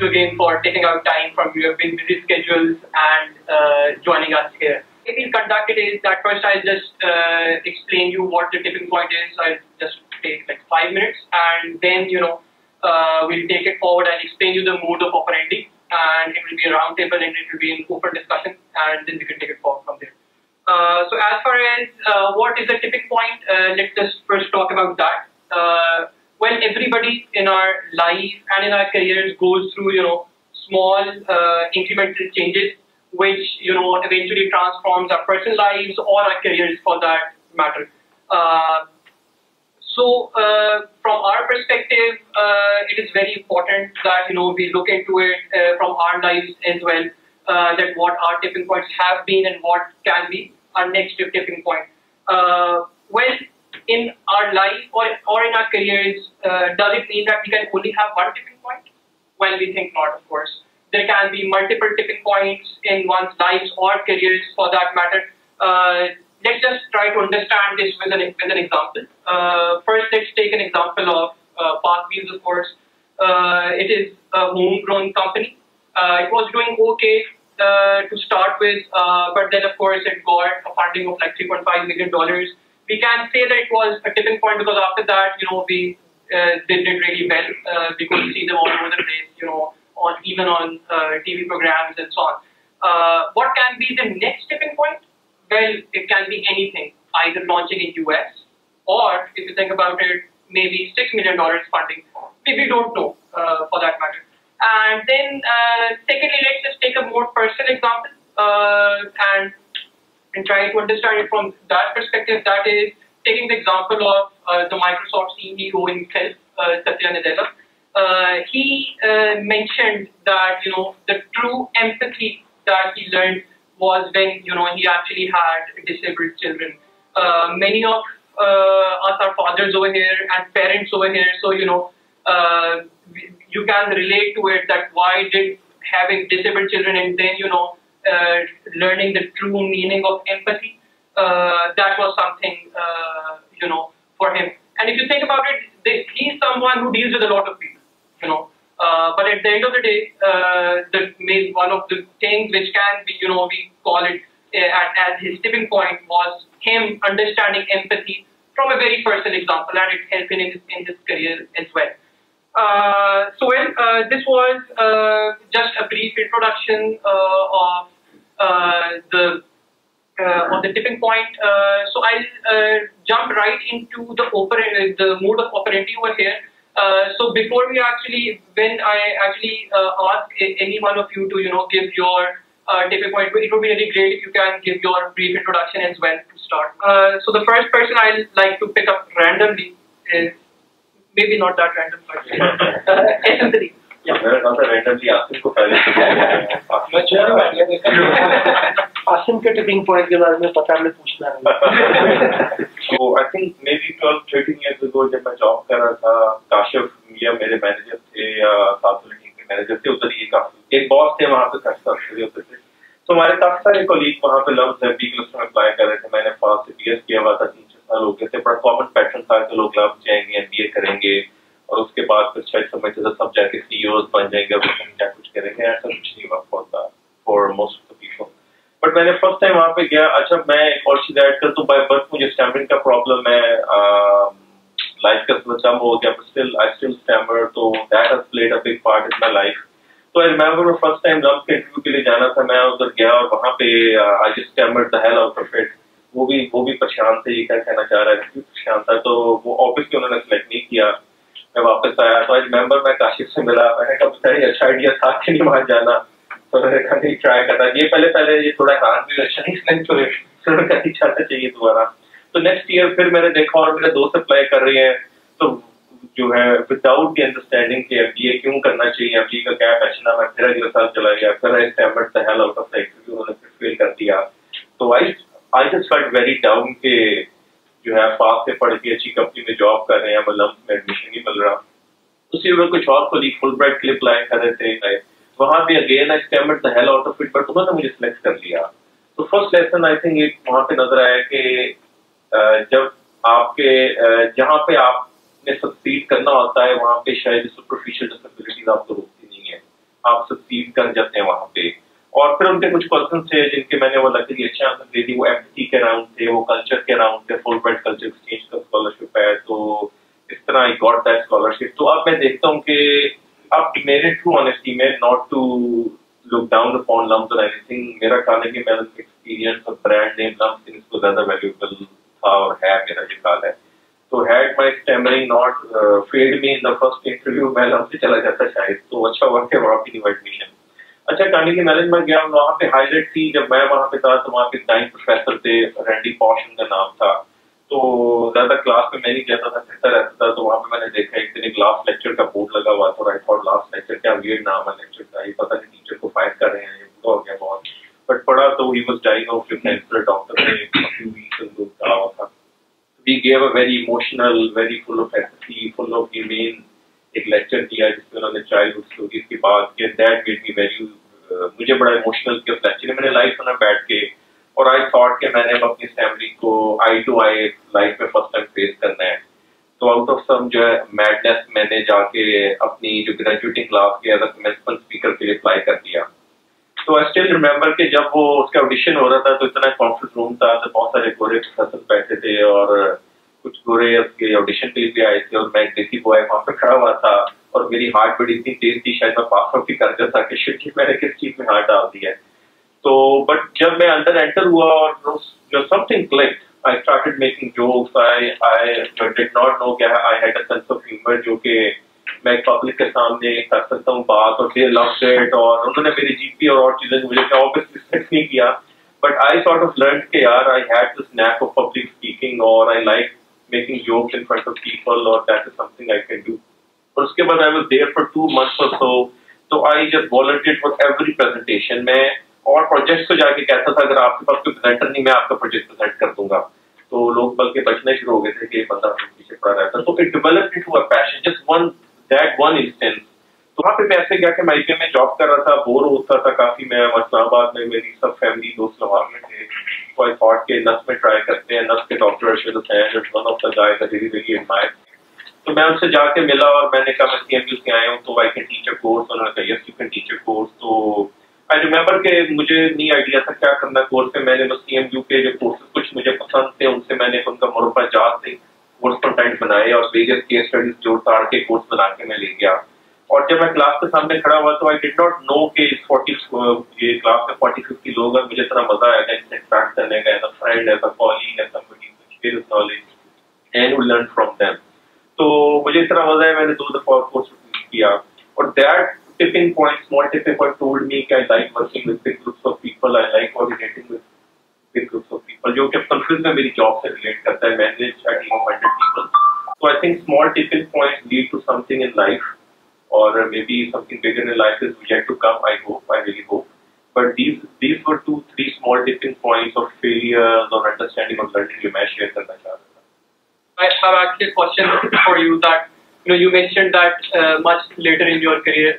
you again for taking out time from your busy schedules and joining us here. The way we'll conduct it is that first I'll just explain you what the tipping point is. I'll just take like 5 minutes, and then we'll take it forward and explain you the mode of operandi, and it will be a roundtable and it will be an open discussion, and then we can take it forward from there. So as far as what is the tipping point, let's just first talk about that. Well, everybody in our life and in our careers goes through, small incremental changes, which, eventually transforms our personal lives or our careers for that matter. So from our perspective, it is very important that, we look into it from our lives as well, that what our tipping points have been and what can be our next tipping point. Well, in our life or in our careers, does it mean that we can only have one tipping point? Well, we think not, of course. There can be multiple tipping points in one's lives or careers for that matter. Let's just try to understand this with an example. First, let's take an example of Park Wheels, of course. It is a homegrown company. It was doing okay to start with, but then, of course, it got a funding of like $3.5 million. We can say that it was a tipping point because after that, they did really well. We could see them all over the place, even on TV programs and so on. What can be the next tipping point? Well, it can be anything, either launching in US, or if you think about it, maybe $6 million funding. We don't know for that matter. And then, secondly, let's just take a more personal example and try to understand it from that perspective. That is taking the example of the Microsoft CEO himself, Satya Nadella. He mentioned that the true empathy that he learned was when he actually had disabled children. Many of us are fathers over here and parents over here, so you can relate to it, that why did having disabled children and then learning the true meaning of empathy, that was something for him. And if you think about it, he's someone who deals with a lot of people, but at the end of the day, one of the things which can be, we call it as his tipping point, was him understanding empathy from a very personal example, and it helped him in his career as well. This was just a brief introduction of the tipping point. So I'll jump right into the mode of operandi over here. So before when I actually ask any one of you to give your tipping point, it would be really great if you can give your brief introduction as well to start. So the first person I'd like to pick up randomly is, maybe not that random, but essentially. Yeah, randomly Asim को पहले Asim के tipping point के बारे में पता नहीं पूछना है. So I think maybe 12-13 years ago जब मैं जॉब कर रहा था, काशिफ या मेरे मैनेजर थे या साथ वाले टीम के मैनेजर थे, उधर ये काफी एक बॉस थे वहाँ पे काफी सारे होते थे. तो हमारे काफी सारे कोलीग वहाँ पे लव्स बी क्लस्टर में अप्लाई कर रहे थे. मैंने फास्ट से बीएस किया हुआ था, 3-4 साल हो गए थे. बड़ा कॉमन पैटर्न था कि लोग लव्स जाएंगे, एमबीए करेंगे और उसके बाद फिर शायद समझते थे सब जाके सीईओज बन जाएंगे, अब क्या कुछ करेंगे. ऐसा कुछ नहीं वर्क होता for most of the people. But मैंने फर्स्ट टाइम वहाँ पे गया. अच्छा, मैं एक और चीज ऐड कर दूं, बाय बर्थ मुझे स्टैमरिंग का प्रॉब्लम है. लाइफ का थोड़ा कम हो गया, बट आई स्टिल स्टैमर, तो that has played a big part in my life. तो आई रिमेंबर फर्स्ट टाइम लव के इंटरव्यू के लिए जाना था, मैं उधर गया और वहाँ पे I just stammered the hell out of it. वो भी परेशान थे, ये क्या कहना चाह रहा है, परेशान था. तो वो ऑब्वियसली उन्होंने सेलेक्ट नहीं किया. मैं वापस आया तो आई रिमेंबर मैं काशिफ से मिला. मैंने कहा बताइए अच्छा आइडिया था कि नहीं वहाँ जाना. तो मैंने कहा नहीं, ट्राई करना. ये पहले ये थोड़ा नहीं चाहता चाहिए दोबारा. तो नेक्स्ट ईयर फिर मैंने देखा और मेरे दोस्त अप्लाई कर रहे हैं, तो जो है विदाउट द अंडरस्टैंडिंग के एमबीए क्यों करना चाहिए, एमबीए का क्या पैशन है, मैं फिर अगले साल चला गया. फिर I stammered the hell out of the interview, उन्होंने फिर फेल कर दिया. तो I just felt very down के जो है पास से पढ़ के अच्छी कंपनी में जॉब कर रहे हैं, मतलब में एडमिशन नहीं मिल रहा. उसी वक्त कुछ और कोलीग फुल ब्राइट के लिए अप्लाई कर रहे थे. वहाँ भी again I stammered the hell out of it, but उन्होंने मुझे सिलेक्ट कर लिया. तो फर्स्ट लेसन आई थिंक एक वहाँ पे नजर आया कि जब आपके जहाँ पे आपने सक्सीड करना होता है वहाँ पे शायद सुपरफिशियल डिसेबिलिटीज आपको रोकती नहीं है. आप सक्सीड कर जाते हैं वहाँ पे। और फिर उनके कुछ पर्सन थे जिनके मैंने वो लकीली अच्छे आंसर दे दी, वो एमपी के राउंड थे, वो कल्चर के राउंड थे, फुल ब्राइट कल्चर एक्सचेंज का स्कॉलरशिप है, तो इस तरह आई गॉट दैट स्कॉलरशिप। तो अब मैं देखता हूँ कि अब मेरे ट्रू ऑनेस्टी में, not to look down upon LUMS और एनीथिंग, मेरा ख्याल है कि मेरा एक्सपीरियंस और ब्रांड नेम लम्स इसको ज्यादा वैल्यूएबल था और है, मेरा जो ख्याल है। तो had my stammering not failed me in the first interview, मैं लम्स से चला जाता शायद, तो अच्छा हुआ कि वहाँ पे एडमिशन। अच्छा, कार्नेगी मेलन में गया, वहाँ पे हाईलाइट थी, जब मैं वहाँ पे था तो वहाँ पे 9 प्रोफेसर थे, रैंडी पॉश उनका नाम था। तो ज्यादा क्लास में मैं नहीं जाता था, फिरता रहता था। तो वहाँ पे मैंने देखा एक दिन एक लास्ट लेक्चर का बोर्ड लगा हुआ था, आई थॉट लास्ट लेक्चर क्या वियर्ड नाम है लेक्चर का, ये पता नहीं टीचर को फायर कर रहे हैं, ये बुरा हो गया बहुत। बट पढ़ा तो ही was dying of cancer, doctor ने फ्यू वीक्स अगो कहा हुआ था। We gave a very emotional, very full of empathy, full of human एक लेक्चर दिया जिसमें उन्होंने चाइल्डहुड स्टोरीज की बात की। दैट मेड मी वेरी, मुझे बड़ा इमोशनल किया उस लेक्चर में, मैंने लाइव सुना बैठ के, और आई थॉट कि मैंने अपनी फैमिली को आई टू आई लाइफ में फर्स्ट टाइम फेस करना है। तो आउट ऑफ सम जो है मैडनेस, मैंने जाके अपनी जो ग्रेजुएटिंग क्लास के एज अ कमेंसमेंट स्पीकर के लिए अप्लाई कर दिया। तो आई स्टिल रिमेम्बर कि जब वो उसका ऑडिशन हो रहा था तो इतना कॉन्फ्रेंस रूम था, तो बहुत सारे गोरे प्रोफेसर बैठे थे और कुछ गोरे उसके ऑडिशन के लिए भी आए थे, और मैं देसी बॉय वहाँ पे खड़ा हुआ था, और मेरी हार्ट बड़ी इतनी तेज थी शायद मैं पास आउट ही कर जाता कि शिट मैंने किस चीज में हार्ट डाल दिया है। तो बट जब मैं अंदर एंटर हुआ और जो something clicked, I started making jokes, I did not know कि I had a sense of humour जो कि मैं पब्लिक के सामने कर सकता हूँ बात, और दे लव्ड इट। और उन्होंने मेरी जीपी और चीजें मुझे ऑब्वियसली रिस्पेक्ट नहीं किया, but I sort of learn के यार I had this knack of public speaking, और I like making jokes in front of people, और that is something I can do. और उसके बाद I was there for 2 months और so I just volunteered for every presentation में, और projects को जाके कहता था अगर आपके पास कोई प्रेजेंटर नहीं मैं आपका प्रोजेक्ट प्रेजेंट कर दूंगा। तो लोग बल्कि बचने शुरू हो गए थे कि ये बंदा पीछे पड़ा रहता। तो it developed into a passion, just one instance. तो वहाँ पे मैं ऐसे गया कि मैं आईपीएम में जॉब कर रहा था, बोर होता था काफी, मैं इस्लामाबाद में, मेरी सब फैमिली दोस्त लाहौर में थे। तो आई थॉट के नस में ट्राई करते हैं, नस के doctor Arshad Hussain, one of the guys I really admire. तो मैं उनसे जाके मिला और मैंने कहा मैं सीएमयू से आया हूँ, तो I can teach a course. उन्होंने कहा yes you can teach a course. तो आई रिमेम्बर के मुझे नहीं आइडिया था क्या करना कोर्स में, मैंने बस सीएमयू के जो कोर्सेज कुछ मुझे पसंद थे उनसे मैंने उनका मुरब्बा जात से कोर्स कंटेंट बनाए और वेरियस केस स्टडीज जोड़ ताड़ के कोर्स बना के मैं ले गया। और जब मैं क्लास के सामने खड़ा हुआ तो आई डिड नॉट नो कि ये क्लास में 40-50 लोग हैं, मुझे इतना मजा आया इंटरेक्ट करने का, as a friend, as a colleague, as somebody which shares knowledge and we learn from them. तो मुझे इतना मजा है, मैंने 2 दफा कोर्स किया, और that tipping point, small tipping point told me कि I like working with big groups of people, I like coordinating with big groups of people, जो कि Confiz में मेरी जॉब से रिलेट करता है, manage a team of 100 people. So I think small tipping points lead to something in life, or maybe something bigger in life is yet to come. I hope, I really hope. But these were 2-3 small tipping points of failures or understanding of learning जो मैं share करना चाह रहा था. I have actually a question for you that you mentioned that much later in your career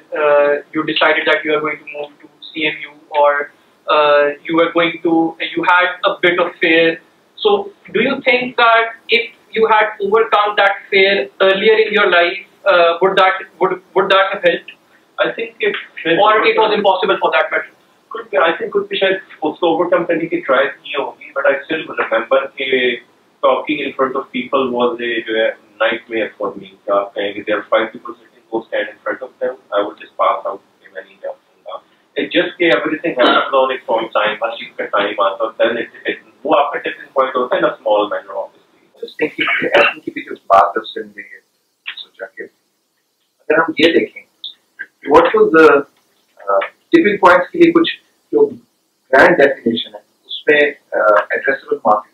you decided that you are going to move to CMU, or you had a bit of fear. So do you think that if you had overcome that fear earlier in your life, would that have helped? I think or it was impossible for that matter? Could be, I think could be शायद उसको overcome करने की try की होगी, but I still remember कि talking in front of people was a nightmare for me. There are 5 people sitting, go stand in front of them, I would just pass out. It just everything happens on its own time, हर चीज का time आता है, then it वो आपका tipping point होता है in a small manner obviously. Just thinking ऐसी की भी जो बात है उससे मुझे सोचा कि अगर हम ये देखें what was the tipping points के लिए कुछ जो grand definition है उसमें addressable market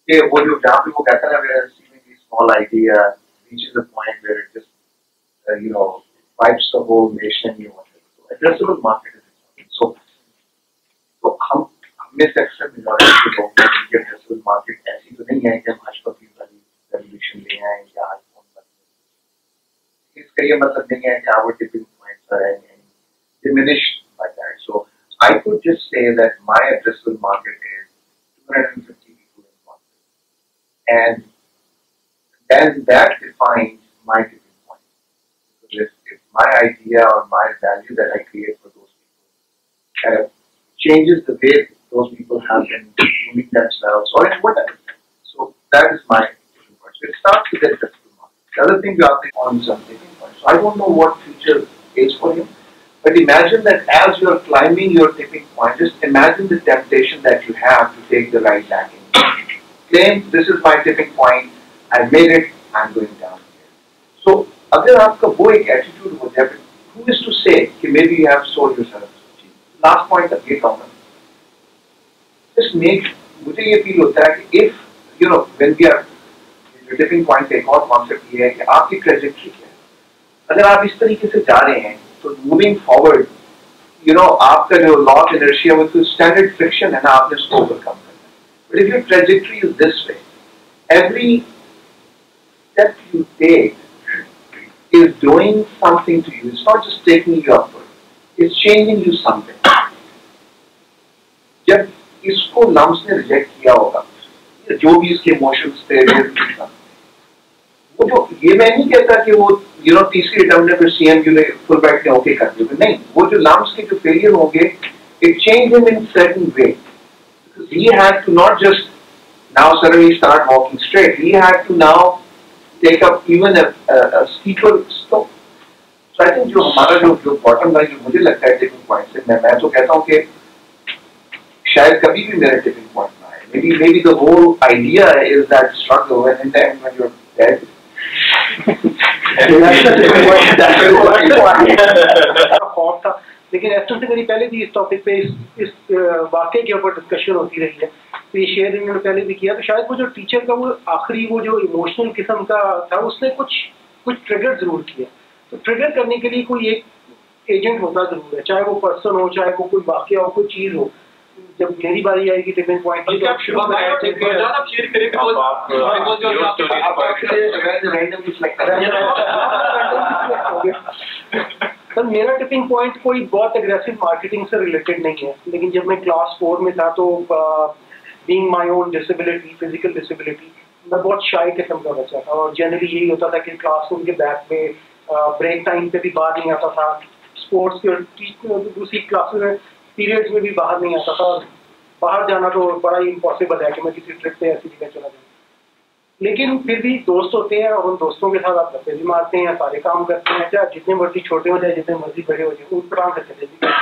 है, वो जो जहाँ पे वो कहता है where seemingly small idea reaches a point where it just wipes the whole nation, so addressable market is important. So हम में से अक्सर मिजोरम के लोग हैं कि addressable market ऐसी तो नहीं है कि हम हशपति वाली रेवोल्यूशन ले आए या आईफोन बदले, इसका ये मतलब नहीं है कि our tipping points are diminished by that. So I could just say that my addressable market is 250 people in Confiz, and then that defines my tipping point. if my idea or my value that I create for those people changes the way those people have been moving themselves or whatever. So that is my tipping point. So it starts with the addressable market. The other thing you have to on some tipping point. So I don't know what future is for him, but imagine that as you are climbing your tipping point, just imagine the temptation that you have to take the right backing. Claim this is my tipping point. I made it. I'm going down here. So अगर आपका वो एक attitude हो जाए, who is to say कि maybe you have sold yourself? Last point अब ये कहूँगा. Just make मुझे ये feel होता है कि if you know when we are tipping point एक और concept ये है कि आपकी trajectory क्या है. अगर आप इस तरीके से जा रहे हैं तो moving forward, you know आपका जो law of inertia with the standard friction है ना आपने उसको overcome करना है. But if your trajectory is this way, every step you take is doing something to you. It's not just taking you upward. It's changing you something. जब इसको lumps ने reject किया होगा, जो भी इसके इमोशंस थे, वो जो ये मैं नहीं कहता कि वो तीसरी अटेम्प्ट में फिर सीएमयू ने फुल बैक ने ओके कर दिया, नहीं, वो जो लम्स के जो फेलियर होंगे, it changed him in certain way because he had to not just now suddenly start walking straight. He had to now take up even a steeper slope. So I think जो हमारा जो bottom line जो मुझे लगता है tipping point से मैं तो कहता हूँ कि शायद कभी भी मेरा tipping point ना आए. Maybe the whole idea is that struggle and in the end when you're dead. लेकिन एस्टर से मेरी पहले भी इस टॉपिक पे इस वाक़े के ऊपर डिस्कशन होती रही है, तो ये शेयर इन्होंने पहले भी किया. तो शायद वो जो टीचर का वो आखिरी वो जो इमोशनल किस्म का था, उसने कुछ ट्रिगर जरूर किया. तो ट्रिगर करने के लिए कोई एक एजेंट होता जरूर है, चाहे वो पर्सन हो, चाहे वो कोई वाक़या हो, कोई चीज़ हो. जब मेरी बारी आएगी टिपिंग पॉइंट की, तो मेरा टिपिंग पॉइंट कोई बहुत एग्रेसिव मार्केटिंग से रिलेटेड नहीं है. लेकिन जब मैं क्लास 4 में था तो being my own disability, physical disability, मैं बहुत शाई किस्म का बच्चा था और जनरली यही होता था कि क्लासरूम के बैक में ब्रेक टाइम पे भी बाहर नहीं आता था, स्पोर्ट्स के दूसरी क्लासेस में पीरियड्स में भी बाहर नहीं आता था. और बाहर जाना तो बड़ा ही इम्पॉसिबल है कि मैं किसी ट्रिप पे ऐसी जगह चला जाऊँ. लेकिन फिर भी दोस्त होते हैं और उन दोस्तों के साथ आप गप्पे भी मारते हैं, सारे काम करते हैं, चाहे जितने मर्जी छोटे हो जाए, जितने मर्जी बड़े हो जाए, उस तरह से चले भी करते हैं.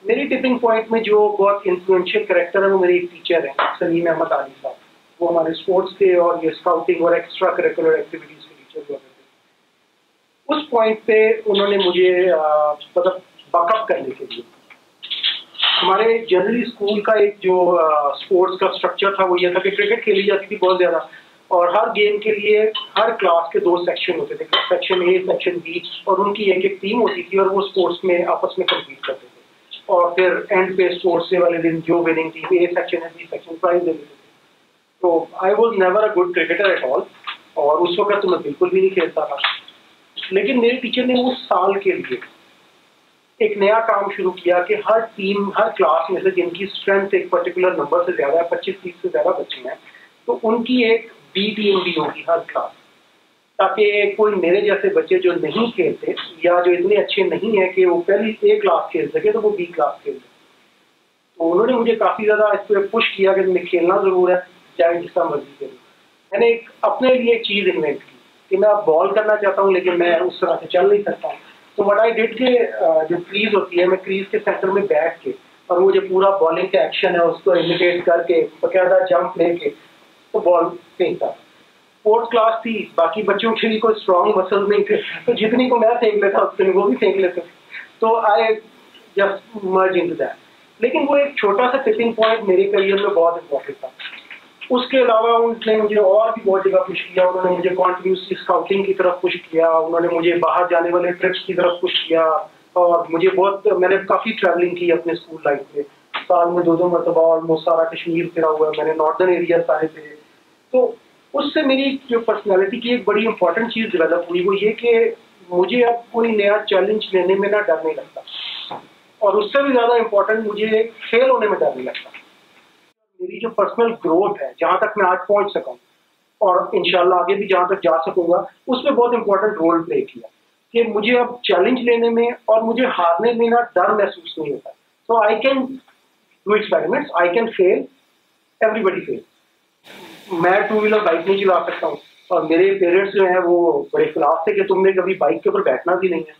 मेरी टिपिंग पॉइंट में जो बहुत इन्फ्लुएंशियल कैरेक्टर है वो मेरे एक टीचर हैं, सलीम अहमद आली साहब. वो हमारे स्पोर्ट्स के और ये स्काउटिंग और एक्स्ट्रा करिकुलर एक्टिविटीज़ के टीचर हुआ करते. उस पॉइंट पे उन्होंने मुझे मतलब बकअप करने के लिए, हमारे जनरली स्कूल का एक जो स्पोर्ट्स का स्ट्रक्चर था वो ये था कि क्रिकेट खेली जाती थी बहुत ज़्यादा, और हर गेम के लिए हर क्लास के 2 सेक्शन होते थे, सेक्शन ए, सेक्शन बी, और उनकी एक टीम होती थी और वो स्पोर्ट्स में आपस में कम्पीट करते थे. और फिर एंड पे स्पोर्ट्स डे वाले दिन जो विनिंग टीम ए सेक्शन है, बी सेक्शन प्राइज दे देते थे. तो I was never a good cricketer at all, और उस वक्त तो मैं बिल्कुल भी नहीं खेलता था. लेकिन मेरे टीचर ने उस साल के लिए एक नया काम शुरू किया कि हर टीम, हर क्लास में से जिनकी स्ट्रेंथ एक पर्टिकुलर नंबर से ज़्यादा है, 25-30 से ज़्यादा बच्चे हैं, तो उनकी एक बी टीम भी होगी हर क्लास, ताकि कोई मेरे जैसे बच्चे जो नहीं खेलते या जो इतने अच्छे नहीं है कि वो पहली ए क्लास खेल सके, तो वो बी क्लास खेल सके. तो उन्होंने मुझे काफ़ी ज़्यादा इस पर पुश किया कि तुम्हें खेलना ज़रूर है, चाहे जिसका मर्जी खेलो. मैंने एक अपने लिए एक चीज़ इन्वेंट की कि मैं अब बॉल करना चाहता हूँ, लेकिन मैं उस तरह से चल नहीं सकता हूँ. तो व्हाट आई डिड के जो क्रीज होती है, मैं क्रीज के सेंटर में बैठ के और वो जो पूरा बॉलिंग का एक्शन है उसको इमिटेट करके बकायदा जंप लेके तो बॉल फेंकता. स्पोर्ट्स क्लास थी, बाकी बच्चों के लिए कोई स्ट्रॉन्ग मसल्स नहीं थे, तो जितनी को मैं फेंक लेता उतनी वो भी फेंक लेते. तो I just merge into that. लेकिन वो एक छोटा सा टिपिंग पॉइंट मेरे करियर में बहुत इंपॉर्टेंट था. उसके अलावा उन्होंने मुझे और भी बहुत जगह पुश किया. उन्होंने मुझे कॉन्टिन्यूसली स्काउटिंग की तरफ पुश किया, उन्होंने मुझे बाहर जाने वाले ट्रिप्स की तरफ पुश किया, और मुझे मैंने काफ़ी ट्रैवलिंग की अपने स्कूल लाइफ में. साल में 2-2 मरतबा ऑलमोस्ट सारा कश्मीर फिरा हुआ है मैंने, नॉर्दर्न एरिया सारे थे. तो उससे मेरी जो पर्सनैलिटी की एक बड़ी इंपॉर्टेंट चीज़ डेवलप हुई वो ये कि मुझे अब कोई नया चैलेंज लेने में ना डर नहीं लगता, और उससे भी ज़्यादा इम्पोर्टेंट मुझे फेल होने में डर नहीं लगता. मेरी जो पर्सनल ग्रोथ है, जहाँ तक मैं आज पहुँच सकूँ और इंशाल्लाह आगे भी जहाँ तक जा सकूँगा, उसमें बहुत इंपॉर्टेंट रोल प्ले किया. कि मुझे अब चैलेंज लेने में और मुझे हारने में ना डर महसूस नहीं होता। So I can do experiments, I can fail, everybody fail. मैं 2 व्हीलर बाइक नहीं चला सकता हूँ और मेरे पेरेंट्स जो हैं वो बड़े खिलाफ थे कि तुमने कभी बाइक के ऊपर बैठना भी नहीं है,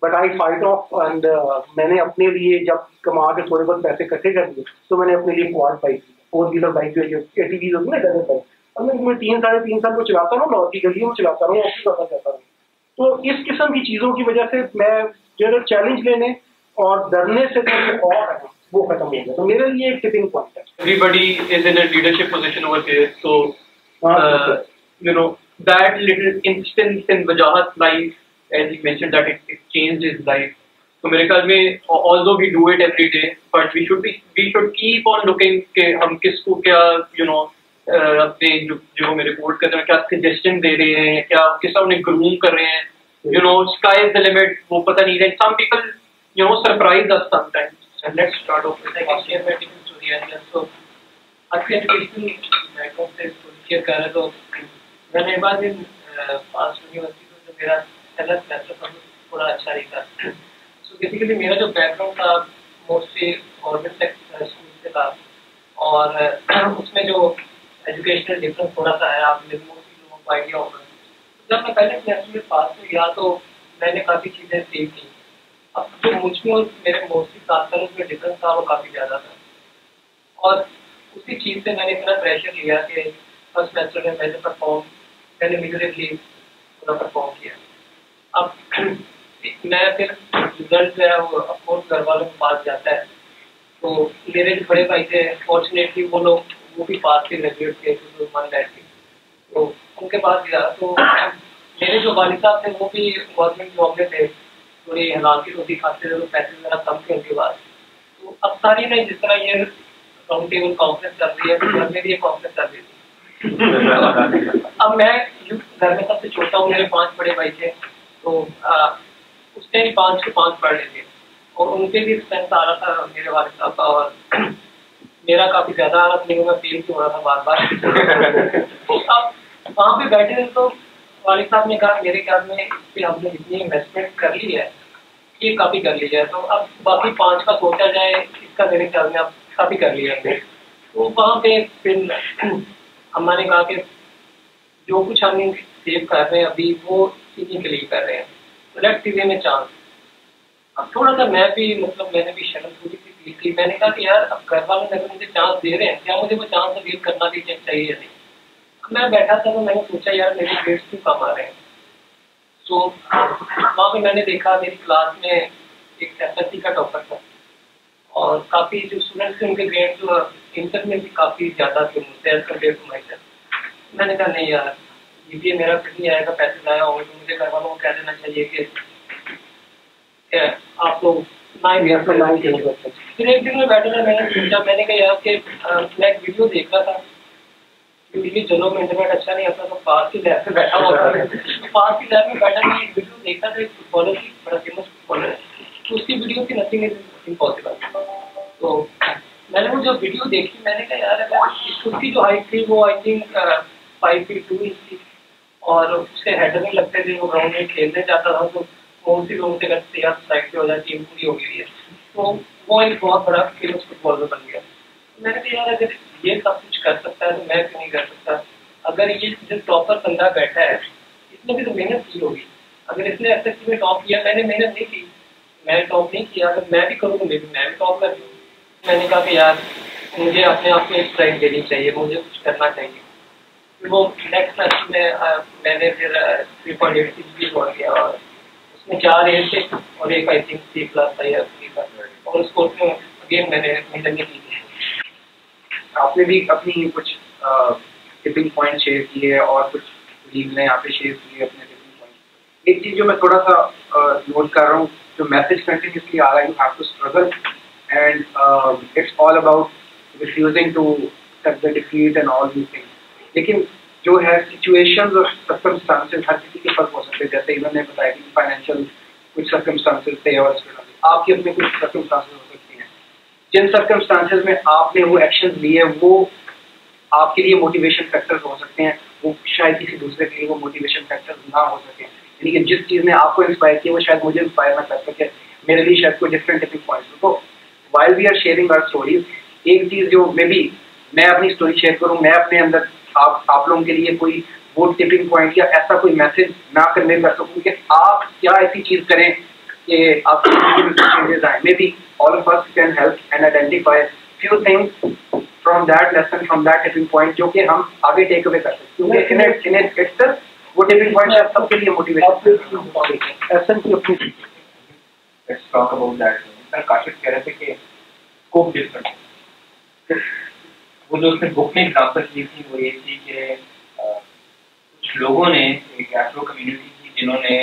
but I fight of and मैंने अपने लिए जब कमा के थोड़े बहुत पैसे इकट्ठे कर लिए तो मैंने अपने लिए क्वाड बाइक, 4 व्हीलर बाइक जो ATVs होती है ना, डेजर्ट बाइक, और मैं 3-3.5 साल को चलाता रहा, नॉर्थ की गलियों में चलाता रहा, ऑफिस आता जाता रहा। तो इस किस्म की चीज़ों की वजह से मैं जो चैलेंज लेने और डरने से और वो खत्म हो गया। तो मेरे लिए एक टिपिंग पॉइंट है। Everybody is in a leadership position over here, so you know that little instance in Wajahat's life, as he mentioned that it changed his life. So मेरे ख्याल में although we do it every day, but we should keep on looking कि हम किसको क्या अपने जो हमें रिपोर्ट कर रहे हैं क्या सजेशन दे रहे हैं, क्या किस उन्हें ग्रूम कर रहे हैं, sky is the limit, वो पता नहीं है। Some people surprise us sometimes. And let's start off with the share my story as well. So आपके एजुकेशन बैकग्राउंड से शेयर कर रहे तो मैंने एक बार पास यूनिवर्सिटी में तो मेरा पहला सेमेस्टर थोड़ा अच्छा नहीं था। सो बेसिकली मेरा जो बैकग्राउंड था मोस्टली गवर्नमेंट सेक्टर स्कूल से था और उसमें जो एजुकेशनल डिफरेंस थोड़ा सा है, आप मोस्टली लोगों को आइडिया होगा। जब मैं पहले सेमेस्टर में पास में गया तो मैंने काफ़ी चीज़ें सीखी। अब जो मुझ में और मेरे मोस्टली 7 सालों में डिफरेंस था वो काफ़ी ज़्यादा था और उसी चीज़ से मैंने इतना प्रेशर लिया कि फर्स्ट सेमेस्टर में मैंने मिजरेबली पूरा परफॉर्म किया। अब मैं फिर रिजल्ट जो है वो अफकोर्स घर वालों के पास जाता है, तो मेरे जो बड़े भाई थे फॉर्चुनेटली वो भी पास थे, ग्रेजुएट थे, तो मन बैठ थे, तो उनके पास गया। तो मेरे जो वालिद साहब थे वो भी गवर्नमेंट जॉब में थे, थोड़ी हालात की रोटी खाते थे, तो पैसे मेरा कम थे उनके पास। तो अब सारी नहीं, जिस तरह ये राउंड टेबल कॉन्फ्रेंस चल रही है तो घर में भी ये कॉन्फ्रेंस चल रही थी। अब मैं घर में सबसे छोटा हूँ, मेरे 5 बड़े भाई थे, तो उसने भी 5 के 5 पढ़ लेते और उनके भी स्ट्रेंथ आ रहा था मेरे वालिद साहब का, और मेरा काफ़ी ज़्यादा आ रहा था, लेकिन मैं फेल क्यों हो रहा था बार बार। तो अब वहाँ पे बैठे थे तो वालिद साहब ने कहा मेरे ख्याल में इस पर हमने इतनी इन्वेस्टमेंट कर ली है, ये काफ़ी कर ली है, तो अब बाकी 5 का सोचा जाए, इसका मेरे ख्याल में अब काफ़ी कर लिया हमने। तो वहाँ पे फिर हमने कहा कि जो कुछ हम सेव कर रहे हैं अभी वो इन्हीं के लिए कर रहे हैं, तो let's give him a chance. अब थोड़ा सा मैंने भी शर्म थोड़ी सी फील की। मैंने कहा कि यार अब घर वालों ने मुझे चांस दे रहे हैं, क्या मुझे वो चांस अवेल करना भी चाहिए या नहीं। मैं बैठा था तो मैंने सोचा यार मेरे ग्रेड्स क्यों कम आ रहे हैं। तो वहाँ पे मैंने देखा मेरी क्लास में एक SSC का टॉपर था और काफ़ी जो स्टूडेंट्स थे उनके ग्रेड जो इंटर में भी काफ़ी ज़्यादा थे मुझसे as compare to my self. मैंने कहा नहीं यार ये मेरा फिर नहीं आएगा, पैसे लाया होंगे, तो मुझे घर वालों को कह देना चाहिए कि आप लोग फिर एक दिन में बैठे था, मैंने सोचा, मैंने कहा यार कि मैं एक वीडियो देख रहा था क्योंकि चलो में इंटरनेट अच्छा नहीं आता, तो पास की लैब में बैठा हुआ था। तो पास की लैब में बैठा मैं एक वीडियो देखा था, एक फुटबॉलर की, बड़ा फेमस फुटबॉलर है, तो उसकी वीडियो थी नथिंग इज इम्पॉसिबल। तो मैंने वो जो वीडियो देखी मैंने कहा यार अगर उसकी जो हाइट थी वो आई थिंक 5 फीट 2 इंच थी और उसके हेडर नहीं लगते थे, वो ग्राउंड में खेलने जाता था तो कौन सी लोगों से करते यार साइड पे हो जाए, टीम पूरी हो गई है, तो वो एक बहुत बड़ा फेमस फुटबॉलर बन गया। मैंने कहा यार अगर ये सब कुछ कर सकता है तो मैं क्यों नहीं कर सकता। अगर ये जो टॉपर बंदा बैठा है इसने भी तो मेहनत की होगी, अगर इसने SSC में टॉप किया, मैंने मेहनत नहीं की, मैं टॉप नहीं किया, अगर मैं भी करूँ तो मैं भी टॉप कर दूँ। मैंने कहा कि यार मुझे अपने आप को एक ट्राई देनी चाहिए, मुझे कुछ करना चाहिए। फिर वो नेक्स्ट सेमेस्टर में मैंने फिर 3.86 भी छोड़ गया और उसमें 4 A थे और एक आई थिंक C+ था या C था, और उसको अगेन मैंने मेहनत नहीं की। आपने भी अपनी कुछ टिपिंग पॉइंट शेयर किए और कुछ लीग ने यहाँ पे शेयर किए अपने टिपिंग पॉइंट। एक चीज़ जो मैं थोड़ा सा नोट कर रहा हूँ, जो मैसेज कंटिन्यूसली आ रहा है, you have to struggle and it's all about refusing to accept the defeat and all these things. लेकिन जो है सिचुएशंस और सर्कमस्टांसेस हर किसी के फर्क हो सकते हैं, जैसे इवन ने बताया कि फाइनेंशियल कुछ सर्कमस्टांसेस थे और आपके अपने कुछ सर्कमस्टांसेस हो सकते हैं। जिन सर्कमस्टांसेस में आपने वो एक्शन लिए वो आपके लिए मोटिवेशन फैक्टर्स हो सकते हैं, वो शायद किसी दूसरे के लिए वो मोटिवेशन फैक्टर्स ना हो सके। यानी कि जिस चीज़ ने आपको इंस्पायर किया वो शायद मुझे इंस्पायर ना कर सके, मेरे लिए शायद कोई डिफरेंट टिपिंग पॉइंट्स हो। तो while we are sharing our stories, एक चीज़ जो मे बी मैं अपनी स्टोरी शेयर करूँ, मैं अपने अंदर आप लोगों के लिए कोई वो टिपिंग पॉइंट या ऐसा कोई मैसेज ना कन्वे कर सकूँ कि आप क्या ऐसी चीज़ करें कि आपकी जिंदगी में चेंजेस आए। May be all of us can help and identify few things from that lesson, from that tipping point, जो कि हम आगे टेक अवे कर सकते हैं, क्योंकि इन इट्स वो टिपिंग पॉइंट शायद सबके लिए मोटिवेशन ऐसा की अपनी। Let's talk about that. Sir Kashif कह रहे थे कि स्कोप डिफरेंट, वो जो उसने बुक में एग्जाम्पल दी थी वो ये थी कि कुछ लोगों ने, एक एफ्रो कम्युनिटी थी जिन्होंने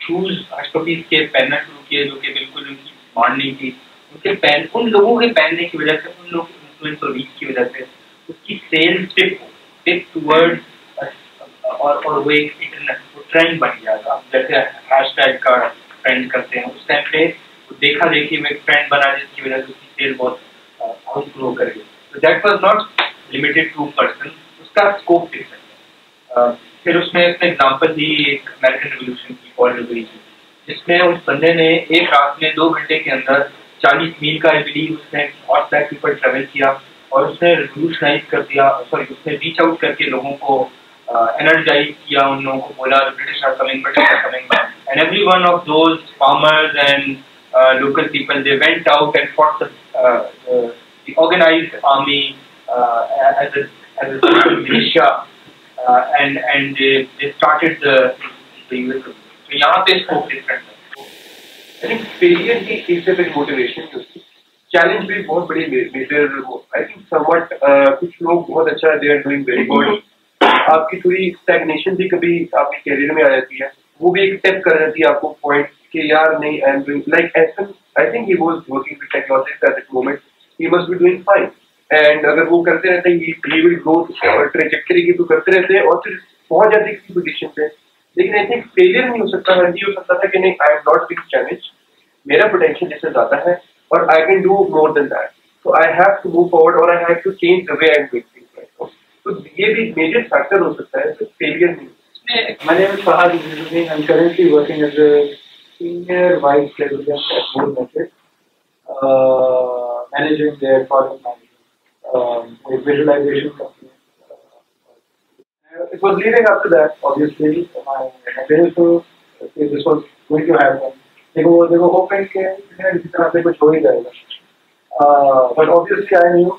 शूज हस्टोपीस के पहनना शुरू किए जो कि बिल्कुल उनकी डिमांड नहीं थी। उन लोगों के पहनने की वजह से, उन लोगों के इन्फ्लुएंस और रीच की वजह से उसकी सेल्स टिप टूवर्ड, और वो एक ट्रेंड बन गया था। जैसे हैशटैग का ट्रेंड करते हैं, उस टाइम पे देखा देखी में एक ट्रेंड बना जिसकी वजह से उसकी सेल बहुत ग्रो कर गई। तो that was not limited to person, उसका स्कोप डिफरेंट। फिर उसमें एग्जांपल दी एक अमेरिकन रिवॉल्यूशन की, और रिवॉल्यूशन, जिसमें उस बंदे ने एक रात में 2 घंटे के अंदर 40 मील का उसने हॉर्स बैक के ऊपर ट्रेवल किया और उसने रिवॉल्यूशनाइज कर दिया, उसने रीच आउट करके लोगों को एनर्जाइज किया, उन लोगों को बोला British are coming, and every one of those farmers and local people, they went out and fought the organized army as a militia, and they started the US. So यहाँ पे scope different है। I think failure की इससे फिर motivation नहीं होती, challenge भी बहुत बड़ी मेजर हो। I think somewhat कुछ लोग बहुत अच्छा they are doing very good, आपकी थोड़ी stagnation भी कभी आपके कैरियर में आ जाती है, वो भी एक स्टेप कर जाती है आपको पॉइंट कि यार नहीं आई एम डूइंग लाइक ऐसा। I think he was working with technologist at that moment, he must be doing fine, and अगर वो करते रहते हैं ही विल ग्रो ट्रैजेक्टरी की, तो करते रहते हैं और फिर पहुंच जाते हैं किसी पोजीशन पे। लेकिन आई थिंक फेलियर नहीं हो सकता, ये हो सकता था कि नहीं I am not being challenge, मेरा पोटेंशियल इससे ज्यादा है और I can do more than that, so I have to move forward और I have to change the way I am doing things. तो ये भी मेजर फैक्टर हो सकता है, तो फेलियर नहीं। My name is Fahad. I'm currently working as a senior vice president at Mood Method, managing their product management, a visualization company. It was leading up to that, obviously. My parents this was going to happen. They were hoping that किसी तरह से कुछ हो ही जाएगा. But obviously I knew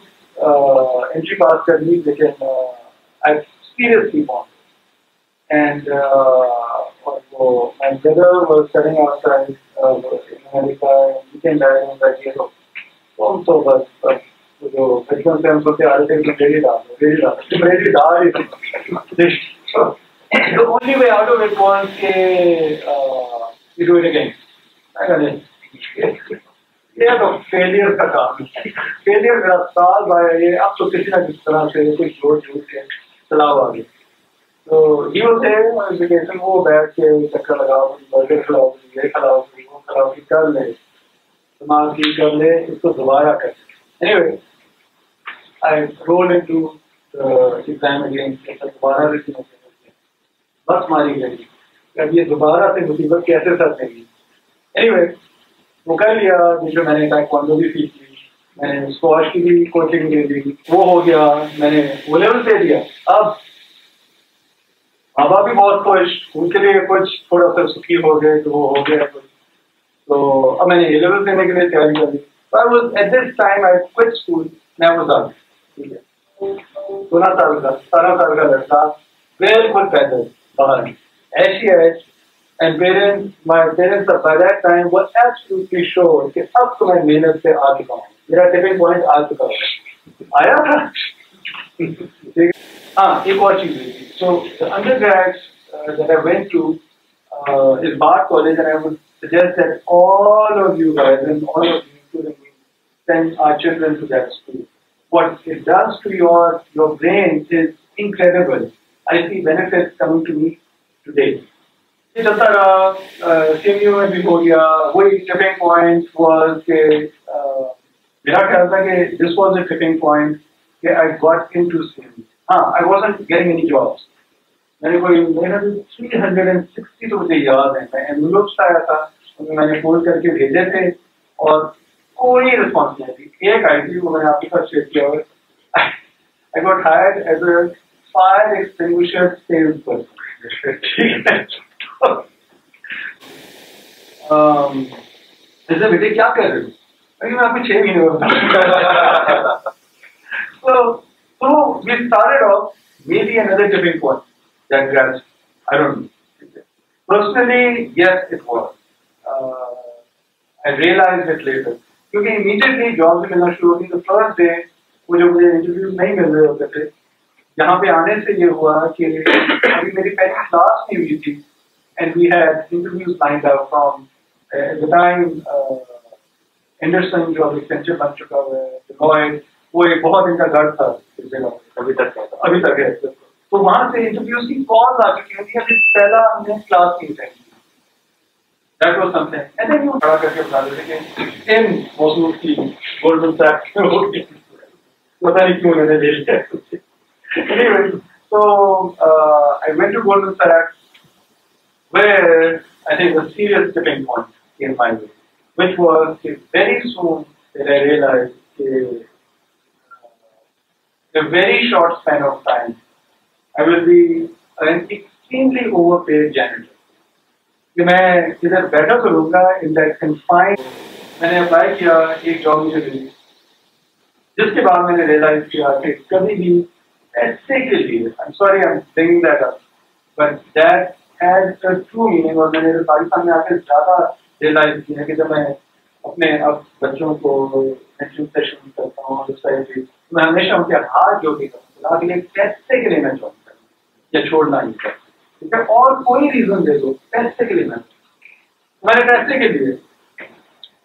entry pass कर ली, लेकिन I seriously won. And my brother was studying outside in America, and he came back and was like, so बस जो बचपन से हम सोचते आ रहे थे कि रेडी डाल the only way out of it was you do it again. ये तो फेलियर का काम है, फेलियर का साल भाई, ये अब तो किसी ना किसी तरह से कोई जोड़ के चलाओ आगे। तो he was saying education वो बैठ के चक्कर लगाओ, बर्गर खिलाओ, ये खिलाओ, वो खिलाओ, कि कर ले, दिमाग की कर ले, इसको दोबारा कर। Anyway, I rolled into the exam again, दोबारा से बस मारी गई, अब ये दोबारा से मुसीबत कैसे सर लेगी। Anyway, वो कर लिया, जिसमें मैंने टाइक्वांडो भी सीख ली, मैंने स्क्वाश की भी कोचिंग दे दी, वो हो गया, मैंने वो लेवल दे दिया। अब माँ भी बहुत खुश, उनके लिए कुछ थोड़ा सा सुखी हो गए, तो वो हो गया कुछ। तो अब मैंने ए लेवल देने के लिए तैयारी कर ली। At this time I quit school, मैं वो था, ठीक है, 17 साल का लड़का, बिल्कुल पैदल बाहर, ऐसी ऐश, and my parents by that time were absolutely sure कि अब तो मैं मेहनत से आ चुका हूँ, मेरा टिपिंग पॉइंट आ चुका है, आया था। हाँ, एक और चीज़ हुई थी। So the undergrads that I went to is Bard College, and I would suggest that all of you guys and all of you, including me, send our children to that school. What it does to your brain is incredible. I see benefits coming to me today. ये चलता रहा, CMU में भी हो गया, वही tipping point was कि मेरा ख्याल था कि this was a tipping point कि I got into CMU. I wasn't getting any jobs. मैंने कोई मेरा 360 तो मुझे याद है, मैं एनवलप्स आया था, मैंने फोल्ड करके भेजे थे और कोई रिस्पॉन्स नहीं थी। एक आई थी, वो मैंने आपके साथ शेयर किया हुआ। I got hired as a fire extinguisher sales person. ठीक है, जैसे बेटे क्या कर रहे हो? अरे मैं आपको 6 महीने में so we started off maybe another tipping point that grabs. I don't know. Personally, yes, it was. I realized it later. क्योंकि immediately job से मिलना शुरू हुई, the first day वो जो मुझे इंटरव्यूज नहीं मिल रहे होते थे, यहाँ पे आने से ये हुआ कि अभी मेरी पहली क्लास नहीं हुई थी, and we had interviews lined up from at the time Anderson जो अभी सेंचर बन चुका है, Deloitte, वो एक बहुत इनका घर था इस जगह, अभी तक है। तो वहां से इंटरव्यूज की कॉल आ चुकी थी, अभी पहला हमने क्लास की अटेंड की। That was something. And then you खड़ा करके बता देते कि इन मौजूद की गोल्डन सैक्स में होगी, पता नहीं क्यों मैंने ले लिया। Anyway, so I went to Goldman Sachs, where I think the serious tipping point in my way, which was very soon that I realized in a very short span of time, I will be an extremely overpaid janitor. कि मैं इधर बैठा तो रहूँगा in that confined. मैंने apply किया, एक job मुझे मिली, जिसके बाद मैंने रियलाइज किया कि कभी भी ऐसे के लिए, I'm sorry I'm bringing that up, but that had a true meaning, और मैंने पाकिस्तान में आकर ज़्यादा रियलाइज किया कि जब मैं अपने अब बच्चों को सेशन करता हूँ सोसाइटी, मैं हमेशा उनके हाथ जोड़ के करता हूँ कि पैसे के लिए मैं जॉब करूँ या छोड़ना नहीं कर, ठीक है, और कोई रीजन दे दो, पैसे के लिए मैंने पैसे के लिए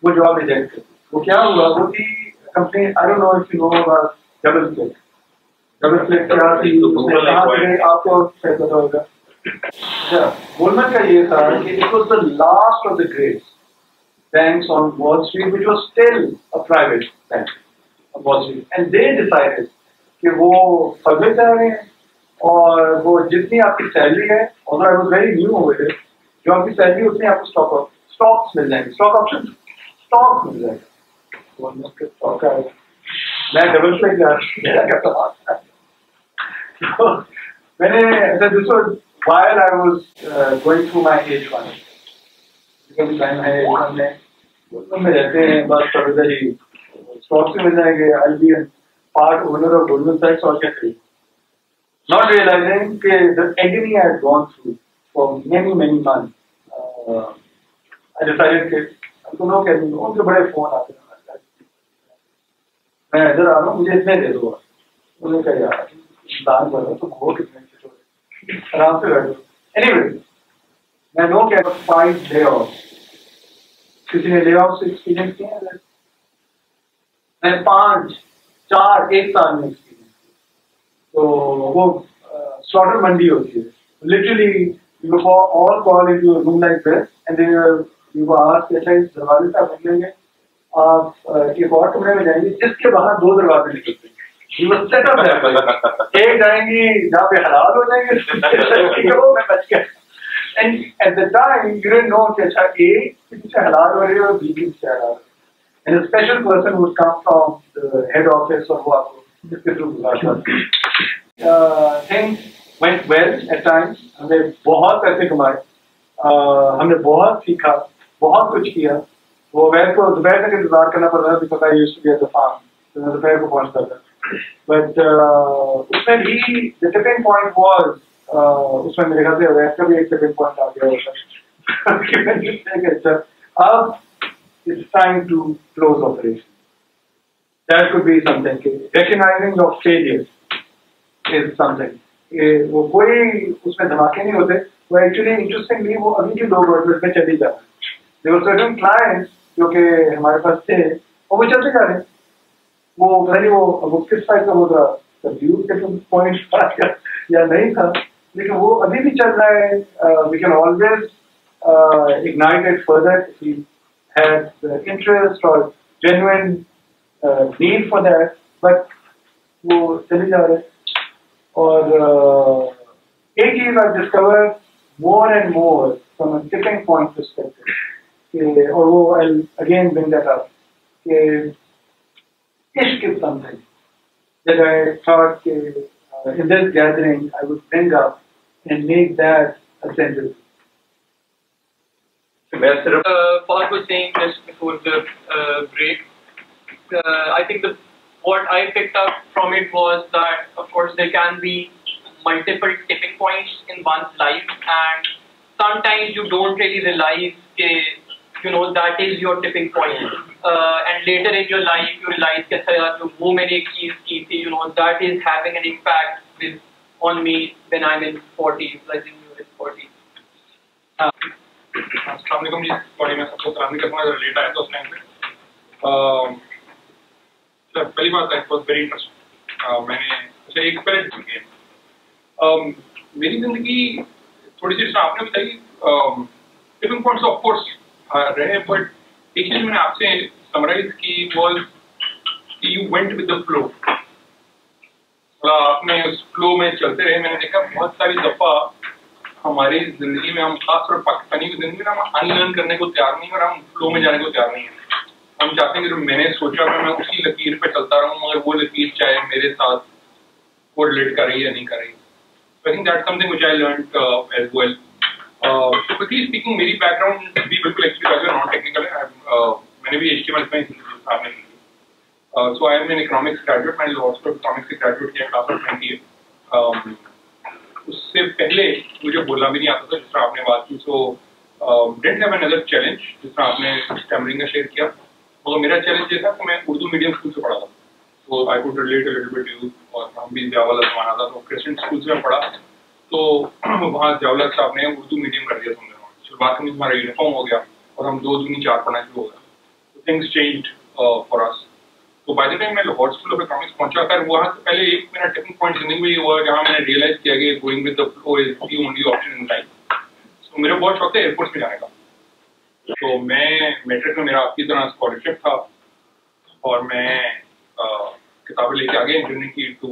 वो जॉब रिजेक्ट कर। वो क्या हुआ, वो थी company, I don't know if you know about double click क्या थी, आपको शायद पता होगा। गोल्डमैन का ये था कि it was the last of the great banks on Wall Street, which was still a private bank on Wall Street, and they decided कि वो पब्लिक जा रहे हैं और वो जितनी आपकी सैलरी है, although I was very new over it, जो आपकी सैलरी उतनी आपको स्टॉक्स मिल जाएंगे, स्टॉक ऑप्शन स्टॉक मिल जाएगा। स्टॉक आएगा, मैं डबल क्लिक मेरा क्या था, मैंने this was while I was going through my H1, time है H1 में रहते हैं, बस कभी ही स्टॉक्स मिल जाएंगे, I'll be a part owner of Goldman Sachs और क्या करें, not realizing कि the agony I had gone through for many months, I decided कि दोनों के उनके बड़े फोन आते हैं, मैं इधर आ रहा हूँ, मुझे इतने दे दो, उन्होंने कहा यार दान कर रहा तो हो कितने आराम से बैठो। Anyway, मैं नो क्या 5 layoffs, किसी ने layoffs से एक्सपीरियंस किया है? मैं 5-4 एक साल में एक्सपीरियंस किया। तो वो स्लॉटर मंडी होती है, literally you all call into a room like this and then you go ask कि अच्छा इस दरवाजे से आप निकलेंगे, आप एक और कमरे में जाएंगे जिसके बाहर 2 दरवाजे निकलते हैं, you will set up there, एक जाएंगी जहाँ पे हलाल हो जाएंगे, वो मैं बच गया। And at the time, you didn't know कि अच्छा A किससे halal हो रही है और B किससे halal, and a special person would come from the head office और वो आपको जिसके थ्रू बुलाता। Things went well at times, हमने बहुत पैसे कमाए, हमने बहुत सीखा, बहुत कुछ किया। वो दोपहर तक इंतजार करना पड़ रहा था, because I used to be at the farm, तो मैं दोपहर को पहुंचता था। But उसमें भी the tipping point was उसमें मेरे ख्याल से अवैध का भी एक टिपिंग पॉइंट आ गया होता है। अब it's time to close operation. That could be something. Recognizing of failure is something. वो कोई उसमें धमाके नहीं होते, वो actually interestingly वो अभी भी लोग वर्डप्रेस में चले जाते हैं। There were certain clients जो कि हमारे पास थे और वो चलते जा रहे हैं, वो पहले वो किस टाइप का वो था, टिपिंग पॉइंट था या नहीं था, लेकिन वो अभी भी चल रहा है। We can always ignite it further if we have the interest or genuine need for that, but वो चले जा रहे हैं। और एक चीज I discover more and more from a tipping point perspective, और वो I'll again bring that up, इश्क is something that I thought in this gathering I would bring up and make that a sentence. Paul was saying just before the break, I think what I picked up from it was that, of course, there can be multiple tipping points in one's life, and sometimes you don't really realize that is your tipping point, and later in your life you realize that wo maine ek cheez ki thi, that is having an impact on me when I'm in 40s, like in your 40s. अस्सलाम वालेकुम जी, sorry मैं सबको सलाम नहीं कर पाऊंगा, late आया था उस टाइम पे। पहली बात है, वेरी इंटरेस्टिंग। मैंने एक पहले मेरी जिंदगी थोड़ी सी आपने बताई टिपिंग पॉइंट्स ऑफ कोर्स रहे, बट एक चीज मैंने आपसे समराइज की वाज कि you went with the flow. आपने उस फ्लो में चलते रहे। मैंने देखा बहुत सारी दफा हमारी जिंदगी में, हम खासतौर पाकिस्तानी की जिंदगी में, हम अनलर्न करने को तैयार नहीं और हम फ्लो में जाने को तैयार नहीं है। हम चाहते हैं कि मैंने सोचा मैं उसी लकीर पे चलता रहूं, मगर वो लकीर चाहे मेरे साथ कोरिलेट कर रही है या नहीं कर रही। So I think that's something which I learned as well. So quickly speaking, मेरी background भी बिल्कुल एक्चुअली नॉन टेक्निकल है। मैंने भी HTML में आपने की। So I am an economics graduate. मैंने लॉ स्कूल इकोनॉमिक्स से ग्रेजुएट किया क्लास ऑफ 20 उससे पहले मुझे बोलना भी नहीं आता था, जिस तरह आपने बात की। सो डिडंट हैव अनदर चैलेंज, जिस तरह आपने स्टैमरिंग का शेयर किया। मगर मेरा चैलेंज ये था कि मैं उर्दू मीडियम स्कूल से पढ़ा था, तो I could relate a little bit you. और हम भी जावला जमाना था, तो क्रिश्चियन स्कूल से मैं पढ़ा, तो वहाँ जावला साहब ने उर्दू मीडियम कर दिया। समझे शुरुआत में हमारा यूनिफॉर्म हो गया और हम 2 दूनी 4 पढ़ना शुरू हो गया। तो थिंग्स चेंज्ड फॉर अस। तो बाय द टाइम मैं लाहौर स्कूल ऑफ इकोनॉमिक्स पहुंचा कर, वहाँ से पहले एक मेरा टिपिंग पॉइंट जिंदगी में हुआ जहाँ मैंने रियलाइज किया कि going with the flow is the only option in life. तो मेरा बहुत शौक था एयरफोर्स में जाने का। तो मैं मैट्रिक में मेरा आपकी तरह स्कॉलरशिप था और मैं किताबें लेके आ गया इंजीनियरिंग की टू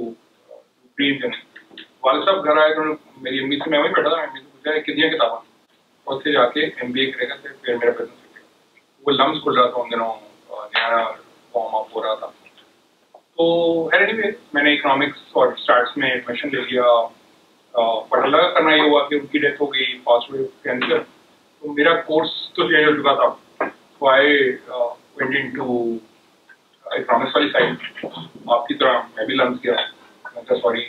प्री इंजीनियरिंग। वाले साहब घर आए तो मेरी अम्मी से, मैं वहीं बैठा था, अम्मी से पूछा कितनी किताबें, और उससे जाके MBA करेगा, फिर मेरा बिजनेस। वो लम्स खुल रहा था उन दिनों, नया फॉर्म अप हो रहा था। तो एनीवे मैंने इकोनॉमिक्स और स्टार्ट्स में एडमिशन ले लिया। बट अलग करना ये हुआ कि उनकी डेथ हो गई, फास्ट वे कैंसर। तो मेरा कोर्स तो चेंज हो चुका था। तो आई वेंट इनटू इकोनॉमिक्स वाली साइड। आपकी तरह मैं भी लम्स किया। मैं कहा सॉरी,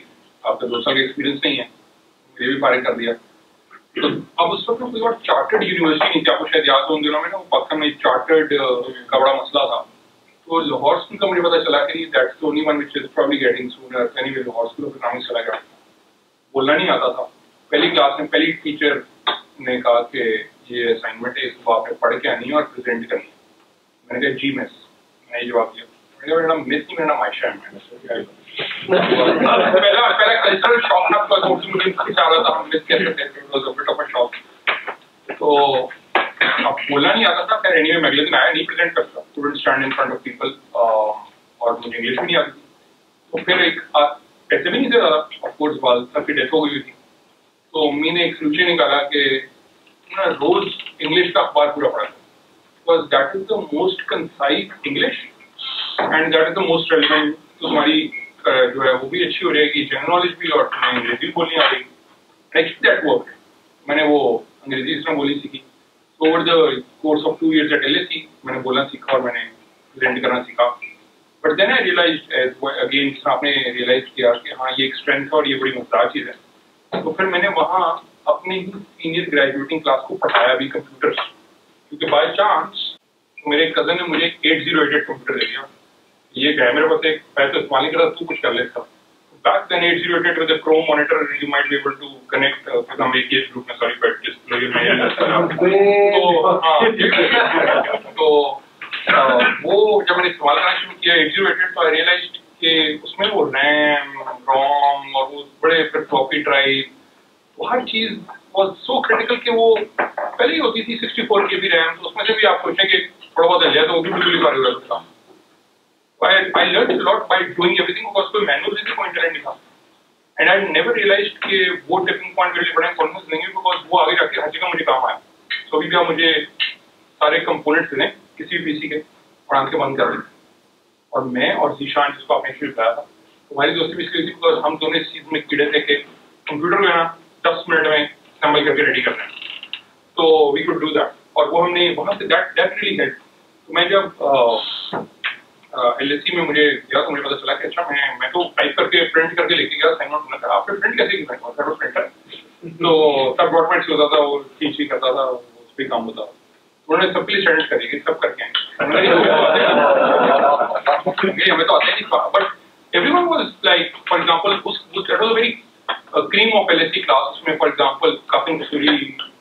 आपका 2 साल का एक्सपीरियंस नहीं है, मुझे भी फारिग कर दिया। तो अब उस वक्त कोई और चार्टर्ड यूनिवर्सिटी नहीं थी। आपको शायद याद हो उन दिनों में ना, पाकिस्तान में चार्टर्ड का बड़ा मसला था। तो लाहौर स्कूल का मुझे पता चला कि that's the only one which is probably getting sooner. Anyway Lahore school of economics चला गया। बोलना नहीं आता था। पहली क्लास में पहली टीचर ने कहा कि ये असाइनमेंट है, इसको आपने पढ़ के आनी है और प्रेजेंट करनी है। मैंने कहा जी मिस। मैंने जवाब दिया, मेरा नाम मिस नहीं, मेरा नाम आयशा है। पहला कल्चरल शॉक था, बिकॉज़ उर्दू मीडियम से चाह रहा था, हम मिस कैसे थे, it was a bit of a shock. तो अब बोलना नहीं आता था। फिर एनीवे मैं अगले दिन आया, नहीं प्रेजेंट करता, student stand in front of people, और मुझे इंग्लिश भी नहीं आती। तो फिर एक पैसे भी नहीं दे रहा था, ऑफ कोर्स वाल साहब की डेथ हो गई थी। तो मम्मी ने एक सोल्यूशन निकाला कि रोज इंग्लिश का अखबार पूरा पढ़ा, because that is the most concise English and that is the most relevant. तो तुम्हारी जो है वो भी अच्छी हो रहेगी, जनरल नॉलेज भी, और तुम्हें अंग्रेजी भी बोलनी आ रही। Actually that work. मैंने वो अंग्रेजी इस तरह बोली सीखी। Over the course of 2 years at LSE मैंने बोलना सीखा और मैंने प्रेजेंट करना सीखा। But then I realized again, आपने रियलाइज किया कि हाँ ये एक स्ट्रेंथ है और ये बड़ी मजेदार चीज़ है। तो फिर मैंने वहाँ अपनी सीनियर ग्रेजुएटिंग क्लास को पढ़ाया भी कंप्यूटर, क्योंकि बाय चांस मेरे कजन ने मुझे 8088 कंप्यूटर दे दिया। ये क्या है मेरे पास, एक पैसे इस्तेमाल नहीं कर रहा, तू कुछ कर लेता। Back then 8088 with a Chrome monitor, you might be able to connect with a AKS group में, sorry but just blow your mind। तो वो जब मैंने इस्तेमाल करना शुरू किया 8088, तो I realized कि उसमें वो रैम, रोम और वो बड़े फिर फ्लॉपी ड्राइव, वो हर चीज was so critical कि वो पहले ही होती थी 64 KB रैम। तो उसमें से भी आप सोचें कि थोड़ा बहुत हिल जाए तो वो भी बिल्कुल भारी हो जाता था। I learned a lot by doing everything, because कोई मैनुअल जैसे कोई इंटरनेट नहीं था। एंड आई नेवर रियलाइज्ड कि वो टिपिंग पॉइंट मेरे लिए बड़ा इंपॉर्टेंट नहीं है, बिकॉज वो आगे जाके हर जगह मुझे काम आया। तो अभी भी आप मुझे सारे कंपोनेंट्स दें किसी भी पीसी के और आंखें बंद कर दें, और मैं और जीशान जिसको आपने शुरू बताया था, हमारी दोस्ती भी इसलिए थी बिकॉज हम दोनों इस चीज़ में कीड़े थे कि कंप्यूटर में ना 10 मिनट में असेंबल करके रेडी करना है, तो वी कुड डू दैट, और वो हमने वहाँ से दैट रियली हेल्प। तो मैं जब LSE में मुझे गया तो मुझे पता चला कि अच्छा मैं तो टाइप करके प्रिंट करके लेके गया, साइन आउट होना था, आपने प्रिंट कैसे किया? तो प्रिंटर, तो तब डॉक्यूमेंट्स होता था, वो खींच भी करता था, उस पर काम होता था। उन्होंने सबके लिए स्टैंडर्ड करेगी, सब करके आए हमें तो आते नहीं, but everyone was like, for example उस that was a very cream of LSE class, उसमें फॉर एग्जांपल काफी कसूरी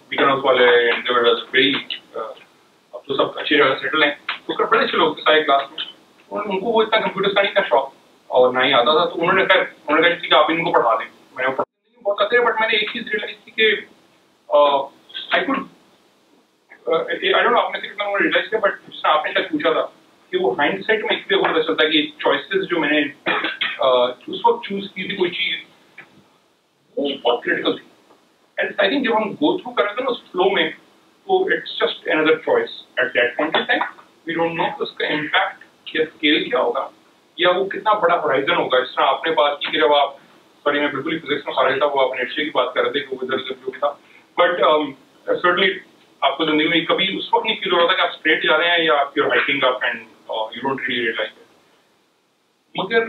बिगनर्स वाले एंड दे वर वेरी अब तो सब अच्छी जगह सेटल हैं, तो बड़े अच्छे लोग सारे क्लास में, उनको वो इतना कंप्यूटर का नहीं था शौक और ना ही आता था, तो उन्होंने कहा कि आप इनको पढ़ा दें। मैंने बहुत आते हैं, बट मैंने एक चीज रियलाइज की कि I could I don't know आपने कितना रियलाइज किया, बट जिसने आपने शायद पूछा था कि वो हाइंडसाइट में इसलिए पता चलता है कि चॉइसेस जो मैंने उस वक्त चूज की थी कोई चीज, वो बहुत क्रिटिकल थी। एंड आई थिंक जब हम गो थ्रू कर रहे थे ना उस फ्लो में, तो it's just another choice at that point in time. We don't know उसका इम्पैक्ट या स्केल क्या होगा, या वो कितना बड़ा होराइजन होगा। जिस तरह आपने बात की कि जब आप, सॉरी मैं बिल्कुल ही फिजिक्स में खा था, वो आप नेटशे की बात कर रहे थे कि वो इधर जो भी था, बट सर्टनली आपको जिंदगी में कभी उस वक्त नहीं फील हो रहा था कि आप स्ट्रेट जा रहे हैं या आप you're hiking up and you don't really realize it. मगर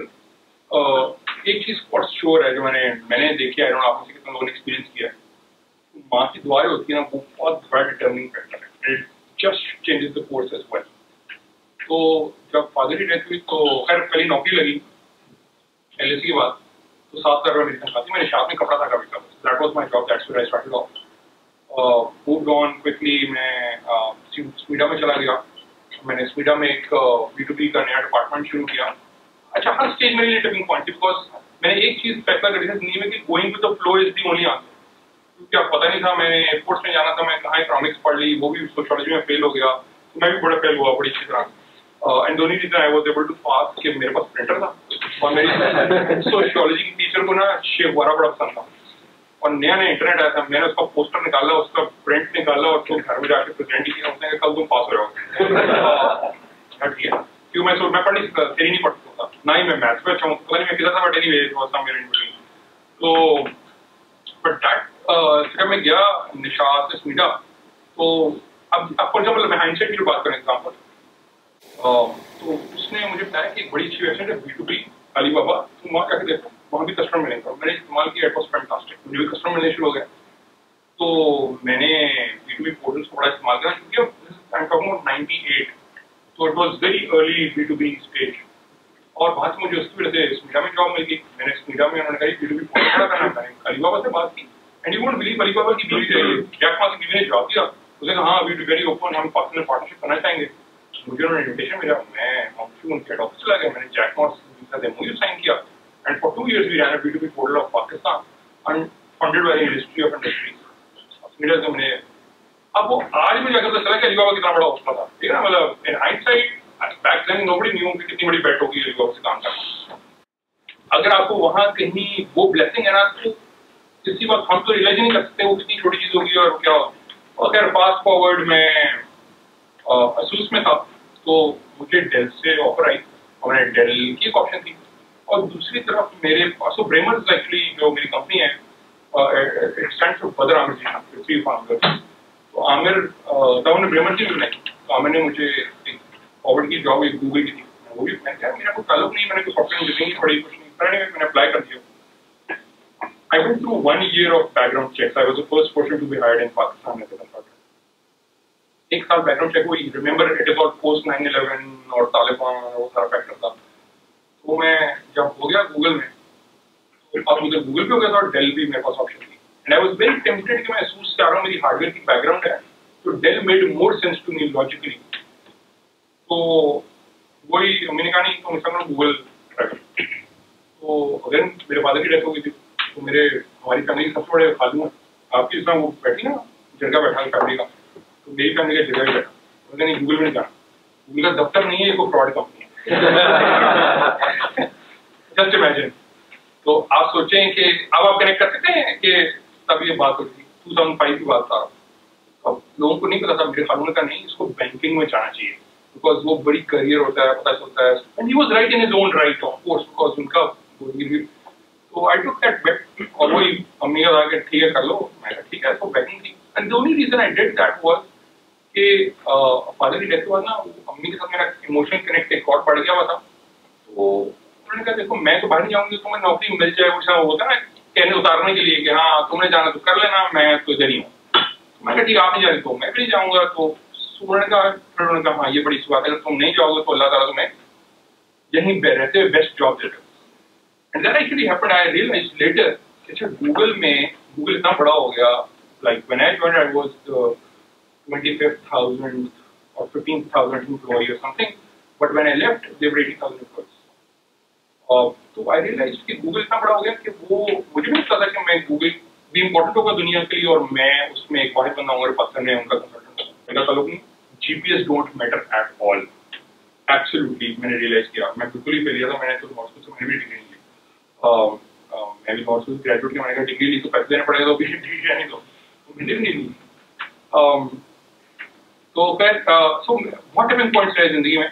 एक चीज फॉर श्योर है जो मैंने देखी है, आई डोंट नो आप किसी कितना लोगों ने एक्सपीरियंस किया है, माँ की दुआएं होती है ना, वो बहुत बड़ा डिटर्मिनिंग फैक्टर है, it just changes the course as well. तो जब फादर की डेथ हुई तो खैर पहली नौकरी लगी LSE के बाद, तो 7 साल मेरी तनख्वाह थी, मैंने शाप में कपड़ा धागा बिका, that was my job, that's where I started off. Moved on quickly, मैं स्मीडा में चला गया, मैंने स्मीडा में एक B2B का नया डिपार्टमेंट शुरू किया। अच्छा, हर स्टेज मेरे लिए टर्निंग पॉइंट थी, बिकॉज मैंने एक चीज फैसला करी थी जिंदगी में कि going with the flow is the only answer, क्योंकि अब पता नहीं था, मैंने एयरपोर्ट्स में जाना था, मैं कहाँ इकोनॉमिक्स पढ़ ली, वो भी सोशियोलॉजी में फेल हो गया, तो मैं भी बड़ा फेल हुआ बड़ी अच्छी तरह। And the only reason I was able to pass कि मेरे पास प्रिंटर था, और मेरी सोशियोलॉजी की टीचर को ना शेव वाला बड़ा पसंद था, और नया नया इंटरनेट आया था, मैंने उसका पोस्टर निकाला, उसका प्रिंट निकाला, और तो घर में जाके प्रेजेंट किया, उसने कहा कल तुम पास हो जाओगे। क्यों? मैं पढ़ नहीं सकता, थ्योरी नहीं पढ़ सकता, ना ही मैं मैथ्स में अच्छा हूँ, पता नहीं मैं किधर था, but anyway it was somewhere in between. तो बट दैट जब मैं गया निशात से स्मीडा, तो अब फॉर एग्जाम्पल मैं हाइंडसाइट की जो बात करें एग्जाम्पल, तो उसने मुझे बताया कि एक बड़ी अच्छी वेबसाइट है B2B अलीबाबा, तुम वहाँ जाके देखो, वहाँ भी कस्टमर मिलेंगे। मैंने इस्तेमाल किया, इट वाज फैंटास्टिक, मुझे भी कस्टमर मिलने शुरू हो गए। तो मैंने B2B पोर्टल्स को बड़ा इस्तेमाल किया, क्योंकि आई एम टॉकिंग अबाउट 98, तो it was very early B2B stage, और वहाँ से मुझे उसकी वजह से स्मीडा में जॉब मिल गई। मैंने स्मीडा में उन्होंने कहा B2B पोर्टल खड़ा करना है, मैंने अलीबाबा से बात की, and you won't believe Alibaba की जैक मा की बीवी ने जॉब दिया, उसने कहा हाँ वी टू वेरी ओपन, हम पार्टनरशिप करना चाहेंगे। मुझे उन्होंने इन्विटेशन मिला, मैं उनके हेड ऑफिस चला गया, मैंने जैक मा का डेमो साइन किया, and for 2 years we run a B2B portal of Pakistan and funded by ministry of industries. हमने अब वो आज मुझे अगर चला कि अलीबाबा कितना बड़ा हौसला था, ठीक है ना, मतलब in hindsight back then nobody knew कि कितनी बड़ी बेट होगी अलीबाबा से काम करना। अगर आपको वहाँ कहीं वो ब्लेसिंग है ना, तो किसी बात हम तो रियलाइज नहीं कर सकते वो कितनी छोटी चीज होगी और क्या। और खैर फास्ट फॉरवर्ड में असूस में था, तो मुझे डेल से ऑफर आई, और मैंने डेल की एक ऑप्शन थी, और दूसरी तरफ मेरे पास तो ब्रेमर्स एक्चुअली जो मेरी कंपनी है, इट स्टैंड्स फॉर बदर आमिर जी, 3 फाउंडर्स। तो आमिर तब उन्हें ब्रेमर की मिलना, तो आमिर ने मुझे एक फॉरवर्ड की जॉब एक गूगल की थी, वो भी मैं क्या, मेरा कोई ताल्लुक नहीं, मैंने कोई सॉफ्टवेयर इंजीनियरिंग पढ़ी कुछ नहीं, मैंने अप्लाई कर दिया। I went through 1 year of background checks. I was the first person to be hired in Pakistan as a consultant. 1 साल background check हुई. Remember, it is all post 9/11 और तालिबान और वो सारा फैक्टर था। तो मैं जब हो गया गूगल में, तो अब मुझे गूगल पे हो गया था और डेल भी मेरे पास ऑप्शन थी। And I was very tempted कि मैं असूस से आ रहा हूँ, मेरी हार्डवेयर की बैकग्राउंड है, तो del made more sense to me logically. तो वही मैंने कहा नहीं, तो मैं गूगल ट्राई करूँ। तो अगर मेरे फादर की डेथ हो गई थी, तो हमारी फैमिली के सबसे बड़े खालू हैं, आपकी इसमें वो बैठी ना जगह बैठा फैमिली का, तो मेरी फैमिली का जगह ही बैठा, उन्होंने नहीं गूगल में नहीं जाना, गूगल का दफ्तर नहीं है, ये कोई फ्रॉड कंपनी है। Just imagine. तो आप सोचें कि अब आप कनेक्ट कर सकते हैं कि तब ये बात होती 2005 की बात था। अब लोगों को नहीं पता था, मेरे ख्याल का नहीं, इसको बैंकिंग में जाना चाहिए बिकॉज वो बड़ी करियर होता है, पता चलता है। And he was right in his own right of course because उनका तो आई टुक दैट बेट और वही अम्मी का था ठीक है कर लो, मैं कहा ठीक है तो बैंकिंग थी। And the only reason I did that was कि फादर की डेथ के बाद ना अम्मी के साथ मेरा इमोशनल कनेक्ट एक और बढ़ गया हुआ था। तो उन्होंने कहा देखो मैं तो बाहर नहीं जाऊंगी, तुम्हें नौकरी मिल जाए, कुछ होता है ना कहने उतारने के लिए कि हाँ तुमने जाना तो कर लेना, मैं तो इधर ही हूँ। तो मैं कहा ठीक आप नहीं जा रही तो मैं भी नहीं जाऊंगा। तो उन्होंने कहा फिर उन्होंने कहा हाँ ये बड़ी बात है, अगर तुम नहीं जाओगे तो अल्लाह ताला तुम्हें यहीं रहते हुए बेस्ट जॉब दे देगा। And that actually happened. I realized later कि अच्छा गूगल इतना बड़ा हो गया, like when I joined I was 25,000 or 15,000 employee or something, but when I left they were 80,000 employees. तो आई रियलाइज कि गूगल इतना बड़ा हो गया कि वो मुझे नहीं पता था कि मैं गूगल भी इम्पोर्टेंट होगा दुनिया के लिए और मैं उसमें एक वाहिद बंदा हूँ पाकिस्तान में उनका कंसल्टेंट। मेरा ताल्लुक नहीं, GPS don't matter at all. Absolutely मैंने रियलाइज किया, मैं बिल्कुल ही फेलियर था। मैंने तो लॉ स्कूल से मैंने भी डिग्री नहीं ली, मैं भी लॉ स्कूल से ग्रेजुएट किया। मैंने कहा डिग्री ली तो पैसे देने पड़ेगा, तो भी डिग्री नहीं दो, मैंने भी नहीं ली। तो खैर सो बहुत डिफरेंट पॉइंट्स रहे जिंदगी में,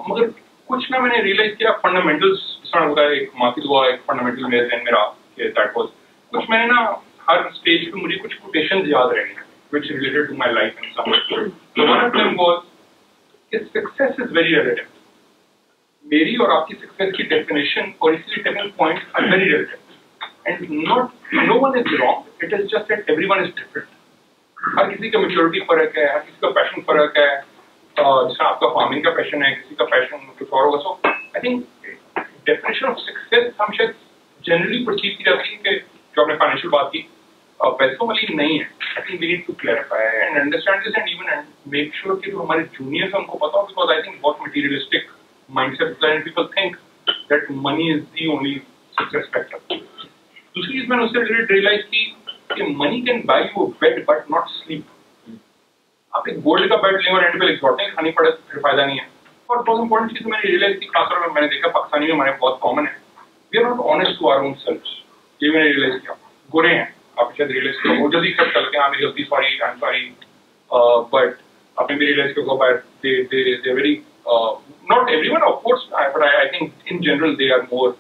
मगर कुछ ना मैंने रियलाइज किया फंडामेंटल्स होता है, एक माँ की दुआ एक फंडामेंटल मेरे ध्यान में रहा कि दैट वाज कुछ मैंने ना हर स्टेज पे मुझे कुछ कोटेशंस याद रहे हैं which related to my life in some way. So one of them was कि सक्सेस इज वेरी रिलेटिव। मेरी और आपकी सक्सेस की डेफिनेशन और इसलिए technical points are very relative and no one is wrong, it is just that everyone is different. हर किसी का मैच्योरिटी फर्क है, हर किसी का पैशन फर्क है। जैसे आपका फार्मिंग का पैशन है, किसी का पैशन कुछ और होगा। So I think definition of success हम शायद जनरली परसीव की जाती है कि जो आपने फाइनेंशियल बात की पैसों वाली नहीं है। I think we need to clarify and understand this and even make sure कि जो हमारे जूनियर्स हैं उनको पता हो, बिकॉज आई थिंक बहुत materialistic mindset and people think that money is the only success factor. दूसरी चीज मैंने उससे रिलेटेड रियलाइज की कि money can buy you a bed but not sleep. आप एक गोल्ड का बेड लें और एंड पे एक्सॉर्टिंग खानी पड़े फिर फायदा नहीं है। और बहुत इंपॉर्टेंट चीज मैंने रियलाइज की, खासतौर पर मैंने देखा पाकिस्तानी में हमारे बहुत कॉमन है, we are not honest to our own selves. ये मैंने रियलाइज किया। गोरे हैं आप शायद रियलाइज किया, वो जल्दी एक्सेप्ट कर लेते हैं हाँ मेरी गलती, sorry I am sorry, but आपने भी रियलाइज किया but they very not everyone of course but I think in general they are more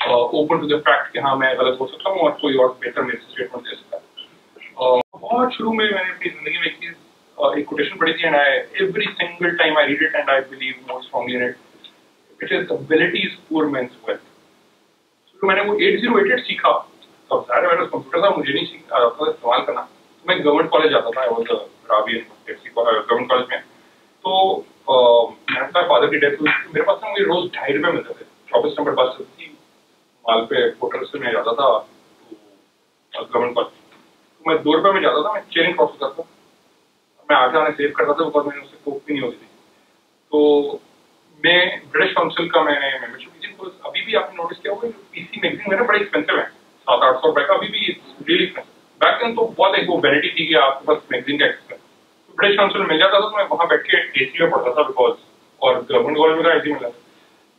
open to the fact कि हाँ मैं गलत हो सकता हूँ और कोई और बेहतर मेरे स्टेटमेंट दे सकता है। बहुत शुरू में मैंने अपनी जिंदगी में एक चीज एक कोटेशन पढ़ी थी and I every single time I read it and I believe more strongly in it, which is ability is poor man's wealth. तो मैंने वो 8088 सीखा, तब सारे मेरा कंप्यूटर था, मुझे नहीं सीखा था इस्तेमाल करना। तो मैं गवर्नमेंट कॉलेज जाता था, I was Ravi government college में। तो मेरे फादर की डेथ हुई, मेरे पास ना मुझे रोज 2.5 रुपये मिलते थे। 24 नंबर बस थी माल पे होटल से मैं जाता था गवर्नमेंट कॉलेज। तो मैं 2 रुपये में जाता था, मैं चेयरिंग क्रॉस करता था, मैं आगे आने सेव करता था बिकॉज मैंने उससे कोप भी नहीं होती थी। तो मैं ब्रिटिश काउंसिल का मैंने मेंबरशिप की थी। तो अभी भी आपने नोटिस किया होगा पीसी मैगजीन मेरा बड़ा एक्सपेंसिव है, 700-800 रुपये का, अभी भी रियली एक्सपेंसिव। बैक देन तो बहुत एक वो वैनिटी थी कि आपके पास मैगजीन का एक्सेस है। तो ब्रिटिश काउंसिल मिल जाता था तो मैं वहाँ बैठ के एसी में पढ़ता था बिकॉज, और गवर्नमेंट कॉलेज में एसी मिला था।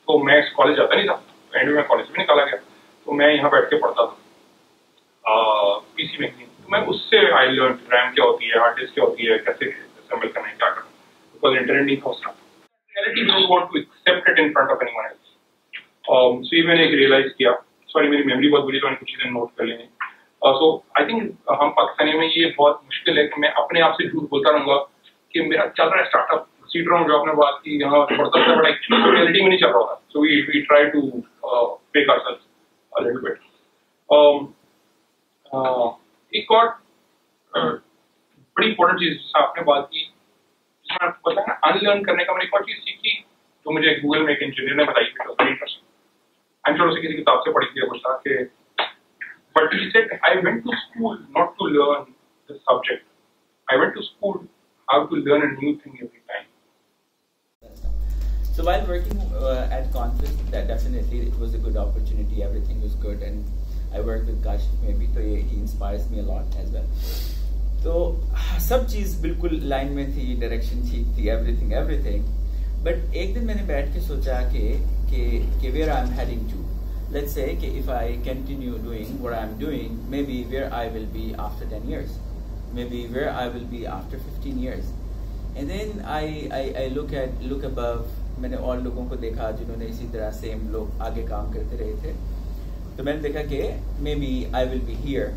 तो मैं कॉलेज जाता नहीं था, एंड में कॉलेज भी निकाला गया, तो मैं यहाँ बैठ के पढ़ता था पीसी मैगजीन। तो मैं उससे आई लर्न रैम क्या होती है, हार्ड डिस्क क्या होती है, कैसे असेंबल करना है, क्या करना, बिकॉज इंटरनेट नहीं था उस time. Reality don't want to accept it in front of anyone else. So ये मैंने एक रियलाइज किया। सॉरी मेरी मेमोरी बहुत बुरी, तो मैंने कुछ चीजें नोट कर लेंगे। सो आई थिंक हम पाकिस्तानी में ये बहुत मुश्किल है कि मैं अपने आप से झूठ बोलता रहूँगा कि मेरा चल रहा है स्टार्टअप, सीट राउंड जो आपने बात की यहाँ पढ़ता था, बट एक्चुअली रियलिटी में नहीं चल रहा था। So we try to fake ourselves a little bit. एक और बड़ी इंपॉर्टेंट चीज आपने बात की, जिसमें आपको पता है ना अनलर्न करने का, मैंने एक और चीज सीखी तो मुझे गूगल में एक इंजीनियर ने बताई, very interesting. I am sure उसे किसी किताब से पढ़ी थी कुछ था कि, but he said I went to school not to learn the subject, I went to school how to learn a new thing every time. So while working at Confiz, that definitely it was a good opportunity. Everything was good, and I worked with Kashif maybe, so he inspires me a lot as well. तो सब चीज़ बिल्कुल line में थी, direction ठीक थी, everything. But एक दिन मैंने बैठ के सोचा कि where I'm heading to, let's say if I continue doing what I'm doing, maybe where I will be after 10 years, maybe where I will be after 15 years. And then I look above. मैंने और लोगों को देखा जिन्होंने इसी तरह same लोग आगे काम करते रहे थे, तो मैंने देखा कि maybe I will be here.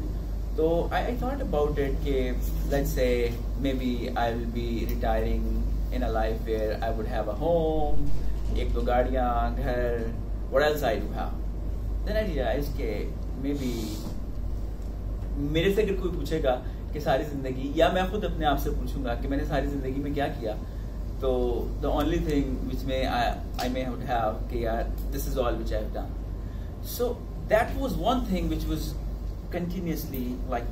तो I thought about it कि let's say maybe I will be retiring in a life where I would have a home, एक दो गाड़ियाँ, घर, what else I do have. Then I realized कि maybe मेरे से अगर कोई पूछेगा कि सारी जिंदगी, या मैं खुद अपने आप से पूछूंगा कि मैंने सारी जिंदगी में क्या किया, तो the only thing which I may have कि यार this is all which I have done. So that was one thing which was continuously like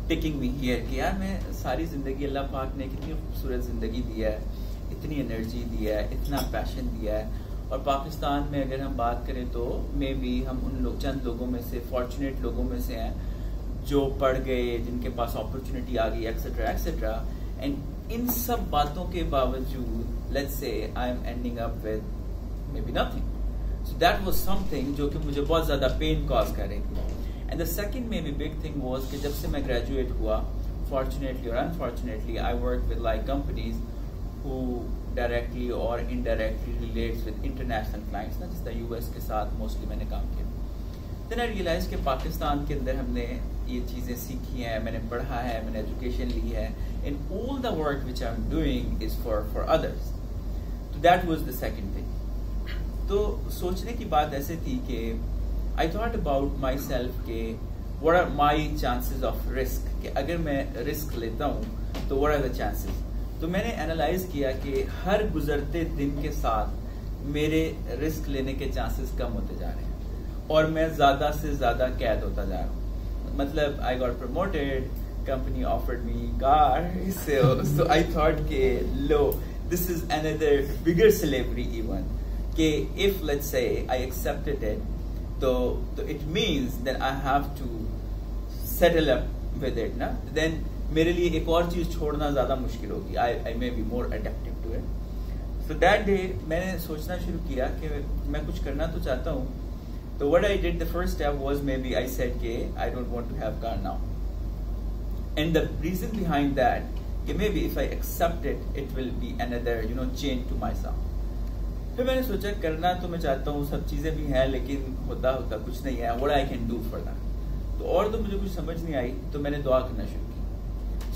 taking me here कि यार मैं सारी जिंदगी अल्लाह पाक ने कितनी खूबसूरत जिंदगी दी है, इतनी एनर्जी दी है, इतना पैशन दिया है. और पाकिस्तान में अगर हम बात करें तो मे बी हम उन चंद लोगों में से, फॉर्चुनेट लोगों में से हैं जो पढ़ गए, जिनके पास अपॉर्चुनिटी आ गई, एक्सेट्रा एक्सेट्रा. एंड इन सब बातों के बावजूद let's say I am ending up with may be nothing. So that was something जो कि मुझे बहुत ज्यादा पेन कॉज कर रही थी. And the second may be big thing was कि जब से मैं ग्रेजुएट हुआ, फॉर्चुनेटली और unfortunately, I work with like companies who directly or indirectly relates with international clients, ना जिस US के साथ mostly मैंने काम किया. Then I realized कि पाकिस्तान के अंदर हमने ये चीज़ें सीखी हैं, मैंने पढ़ा है, मैंने एजुकेशन ली है, and all the work which I'm doing is for others. So that was the second thing. तो सोचने की बात ऐसे थी कि I thought about myself कि what are my chances of risk, कि अगर मैं रिस्क लेता हूँ तो what are the chances. तो मैंने एनालाइज किया कि हर गुजरते दिन के साथ मेरे रिस्क लेने के चांसेस कम होते जा रहे हैं और मैं ज्यादा से ज्यादा कैद होता जा रहा हूँ. मतलब I got promoted, company offered me car, so I thought के लो this is another bigger slavery even कि if let's say I accepted it तो it means then I have to settle up with it ना. Then मेरे लिए एक और चीज छोड़ना ज्यादा मुश्किल होगी. I may be more adaptive to it. So that day मैंने सोचना शुरू किया कि मैं कुछ करना तो चाहता हूँ. तो what I did, the first step was may be I said के I don't want to have car now. And the reason behind that कि may be if I accept it will be another change to my self. फिर मैंने सोचा करना तो मैं चाहता हूँ, सब चीजें भी हैं, लेकिन होता कुछ नहीं है. What I can do for that. तो और तो मुझे कुछ समझ नहीं आई, तो मैंने दुआ करना शुरू की.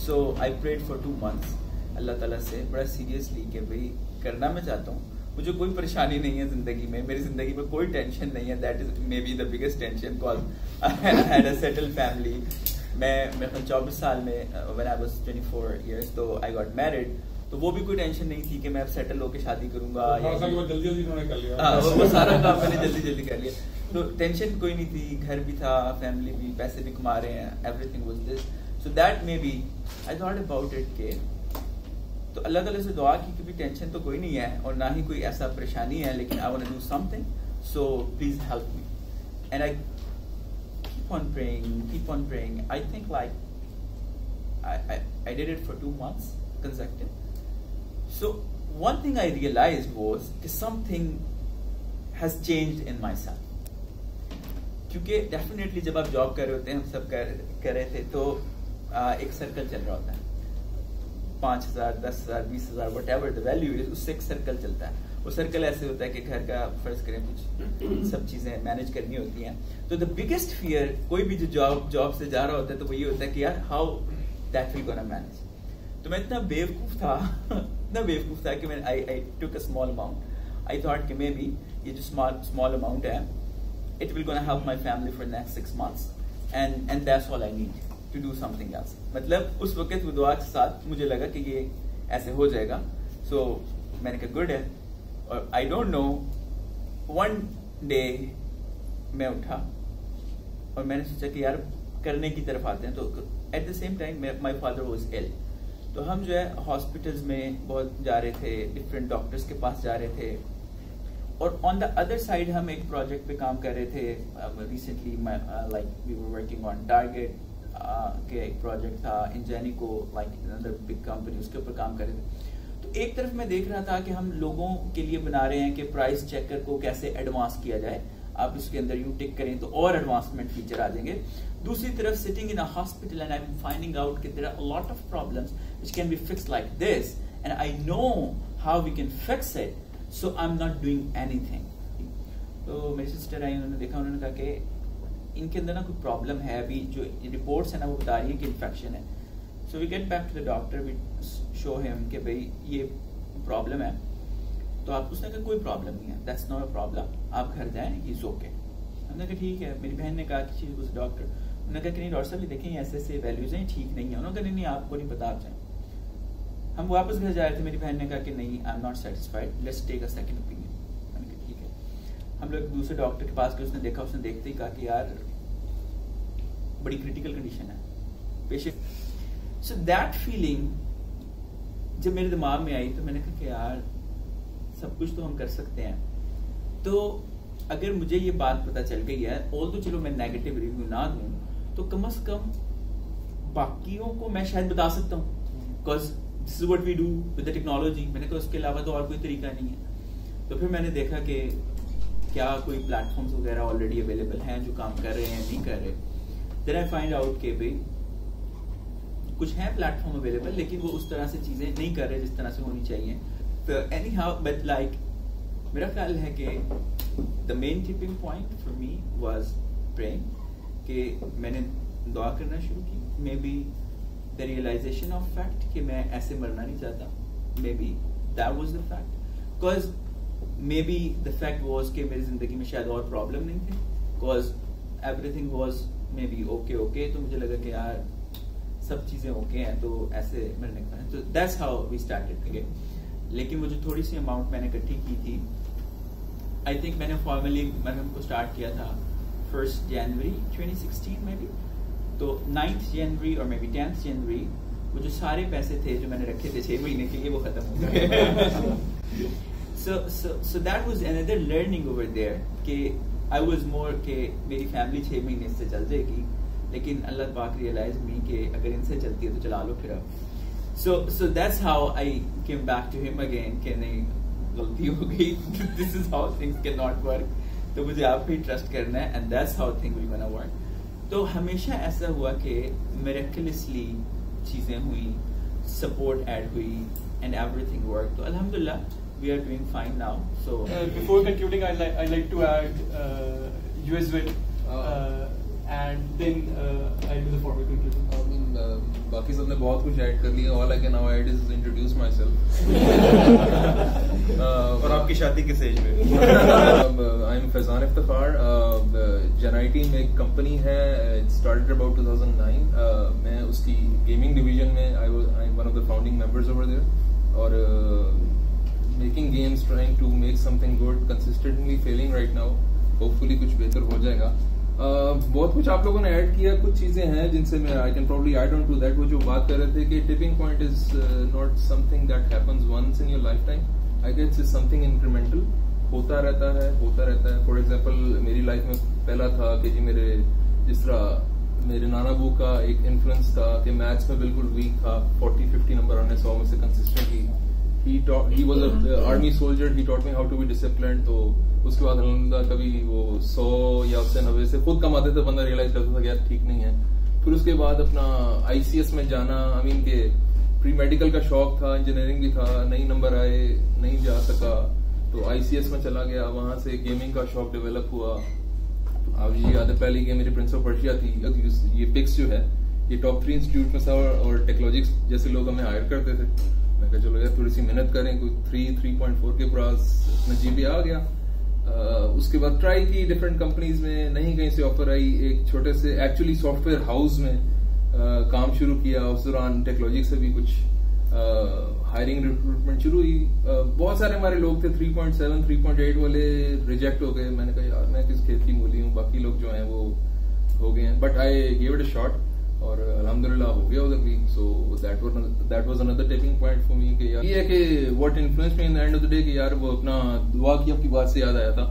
सो आई प्रेड फॉर 2 months अल्लाह ताला से बड़ा सीरियसली कि भाई करना मैं चाहता हूँ, मुझे कोई परेशानी नहीं है जिंदगी में, मेरी जिंदगी में कोई टेंशन नहीं है. That is may be the biggest tension because I had a settled family. मैं 24 साल में व्हेन आई वाज 24 years तो आई गॉट मैरिड. तो वो भी कोई टेंशन नहीं थी कि मैं अब सेटल होकर शादी करूंगा. जल्दी कर लिया. वो सारा काम मैंने जल्दी कर लिया. तो टेंशन कोई नहीं थी, घर भी था, फैमिली भी, पैसे भी कमा रहे हैं, everything was this. So that may be I thought about it के तो अल्लाह ताला से दुआ की कि भी टेंशन तो कोई नहीं है और ना ही कोई ऐसा परेशानी है, लेकिन I want to do something, so please help me. And I keep on praying. I think like I did it for 2 months consecutive. So one thing I realized was that something has changed in myself. क्योंकि definitely जब आप job कर रहे होते हैं, हम सब कर रहे थे, तो एक सर्कल चल रहा होता है. 5,000, 10,000, 20,000 what ever the value is, उससे एक सर्कल चलता है. वो सर्कल ऐसे होता है कि घर का फर्ज करें कुछ सब चीजें मैनेज करनी होती हैं. तो द बिगेस्ट फियर कोई भी जो जॉब से जा रहा होता है तो वो ये होता है कि यार how that we gonna manage. तो मैं इतना बेवकूफ था कि मैं I took a small amount. I thought कि मे बी ये जो स्मॉल अमाउंट है it will gonna help my family for the next 6 months and that's all I need to do something else. मतलब उस वक्त वो दुआ के साथ मुझे लगा कि ये ऐसे हो जाएगा. So मैंने कहा गुड है. और I don't know, one day मैं उठा और मैंने सोचा कि यार करने की तरफ आते हैं. तो at the same time my father was ill. तो हम जो है हॉस्पिटल्स में बहुत जा रहे थे, डिफरेंट डॉक्टर्स के पास जा रहे थे. और ऑन द अदर साइड हम एक प्रोजेक्ट पे काम कर रहे थे. Recently like we were working on Target के एक प्रोजेक्ट था Ingenico, like another big company, उसके ऊपर काम कर रहे थे. तो एक तरफ मैं देख रहा था कि हम लोगों के लिए बना रहे हैं कि प्राइस चेकर को कैसे एडवांस किया जाए आप उसके अंदर यूं टिक करें तो और एडवांसमेंट फीचर आ जाएंगे। दूसरी तरफ sitting in a hospital and I am finding out कि there are a lot of problems which can be fixed like this and I know how we can fix it, so I am not doing anything. तो मेरी sister आई, उन्होंने देखा, उन्होंने कहा कि इनके अंदर ना कोई प्रॉब्लम है, अभी जो रिपोर्ट्स है ना वो बता रही है कि इन्फेक्शन है। So we get back to the doctor, we show him कि भाई ये प्रॉब्लम है। तो आप, उसने कहा कोई प्रॉब्लम नहीं है, दैट्स नॉट अ प्रॉब्लम, आप घर जाएं, इज ओके। हमने कहा ठीक है। मेरी बहन ने कहा कि शी वाज डॉक्टर, उन्होंने कहा कि नहीं डॉक्टर साहब देखें ऐसे ऐसे वैल्यूज हैं, ठीक नहीं है। उन्होंने कहा नहीं आपको नहीं पता, आप जाएं। हम वापस घर जा रहे थे, मेरी बहन ने कहा कि नहीं I am not satisfied, let's take a second opinion. मैंने कहा ठीक है। हम लोग दूसरे डॉक्टर के पास गए, उसने देखा, उसने देखते ही कहा कि यार बड़ी क्रिटिकल कंडीशन है पेशेंट। सो दैट फीलिंग जब मेरे दिमाग में आई तो मैंने कहा कि यार सब कुछ तो हम कर सकते हैं। तो अगर मुझे ये बात पता चल गई है, ऑल तो चलो मैं नेगेटिव रिव्यू ना दूं, तो कम से कम बाकियों को मैं शायद बता सकता हूँ, because this is what we do with the technology. मैंने कहा उसके अलावा तो और कोई तरीका नहीं है। तो फिर मैंने देखा कि क्या कोई प्लेटफॉर्म्स वगैरह ऑलरेडी अवेलेबल हैं जो काम कर रहे हैं, नहीं कर रहे। देन आई फाइंड आउट के भाई कुछ है प्लेटफॉर्म अवेलेबल, लेकिन वो उस तरह से चीजें नहीं कर रहे जिस तरह से होनी चाहिए। तो एनी हाउ बट लाइक मेरा ख्याल है कि the main tipping point for me was praying, कि मैंने दुआ करना शुरू की। May be the realization of fact कि मैं ऐसे मरना नहीं चाहता, may be that was the fact. Because may be the fact was कि मेरी जिंदगी में शायद और प्रॉब्लम नहीं थे, because everything was may be okay. तो मुझे लगा कि यार सब चीजें ओके हैं, तो ऐसे मरने का। तो that's how we started again. लेकिन वो जो थोड़ी सी अमाउंट मैंने इकट्ठी की थी, आई थिंक मैंने फॉर्मली मरहम को स्टार्ट किया था 1 जनवरी 2016 में भी। तो 9 जनवरी और मे बी 10 जनवरी वो जो सारे पैसे थे जो मैंने रखे थे 6 महीने के लिए, वो खत्म हो गए। so that was another learning over there कि I was more कि मेरी फैमिली 6 महीने से चल जाएगी, लेकिन अल्लाह पाक रियलाइज मी कि अगर इनसे चलती है तो चला लो फिर अब। So that's how I came back to him again कि नहीं गलती हो गई, this is how things cannot work, तो मुझे आप पे ट्रस्ट करना है, and that's how things will gonna work। तो हमेशा ऐसा हुआ कि miraculously चीजें हुई, सपोर्ट ऐड हुई and everything worked। तो अल्हम्दुलिल्लाह we are doing fine now। So before concluding, I like to add you as well, and then I'll do the formal conclusion। I mean, बाकी सबने बहुत कुछ ऐड कर लिया। All I can now add is introduce myself। और आपकी शादी किस एज में? I'm फैजान इफ्तिखार। JNIT में एक कंपनी है, it started about 2009। मैं उसकी गेमिंग डिवीजन में I'm one of the founding members over there, और making games, trying to make something good, consistently failing right now। Hopefully कुछ बेहतर हो जाएगा। बहुत कुछ आप लोगों ने ऐड किया, कुछ चीजें हैं जिनसे मैं I can probably add on to that. वो जो बात कर रहे थे कि tipping point is not something that happens once in your life time, I guess is something incremental, होता रहता है। फॉर एग्जांपल मेरी लाइफ में पहला था कि जी मेरे जिस तरह मेरे नाना बू का एक इन्फ्लुएंस था कि मैथ्स में बिल्कुल वीक था, 40-50 नंबर आने 100 में से consistently. he was an army soldier, he taught me how to be disciplined। तो उसके बाद अल्हम्दुलिल्लाह कभी वो 100 या उससे 90 से खुद कमाते थे, बंदा रियलाइज करता था कि यार ठीक नहीं है। फिर उसके बाद अपना ICS में जाना, आई मीन के प्री मेडिकल का शौक था, इंजीनियरिंग भी था, नहीं नंबर आए, नहीं जा सका, तो ICS में चला गया। वहां से गेमिंग का शौक डेवलप हुआ। अब ये याद है पहली गेम मेरी प्रिंस ऑफ पर्शिया थी। ये पिक्स जो है ये टॉप 3 इंस्टीट्यूट में था, और टेक्नोलॉजिक्स जैसे लोग हमें हायर करते थे। मैं कहा चलो यार थोड़ी सी मेहनत करें, कोई 3.4 के पास अपना GB आ गया। उसके बाद ट्राई की डिफरेंट कंपनीज में, नहीं कहीं से ऑफर आई। एक छोटे से एक्चुअली सॉफ्टवेयर हाउस में काम शुरू किया। उस दौरान टेक्नोलॉजी से भी कुछ हायरिंग रिक्रूटमेंट शुरू हुई। बहुत सारे हमारे लोग थे 3.7 3.8 वाले रिजेक्ट हो गए। मैंने कहा यार मैं किस खेत की मूली हूँ, बाकी लोग जो हैं वो हो गए हैं, but I give it a shot और अल्हम्दुलिल्लाह हो गया उधर भी। So that was another taking point for मी कि यार ये है कि what influenced me in the end of the day कि यार वो अपना दुआ की आपकी बात से याद आया था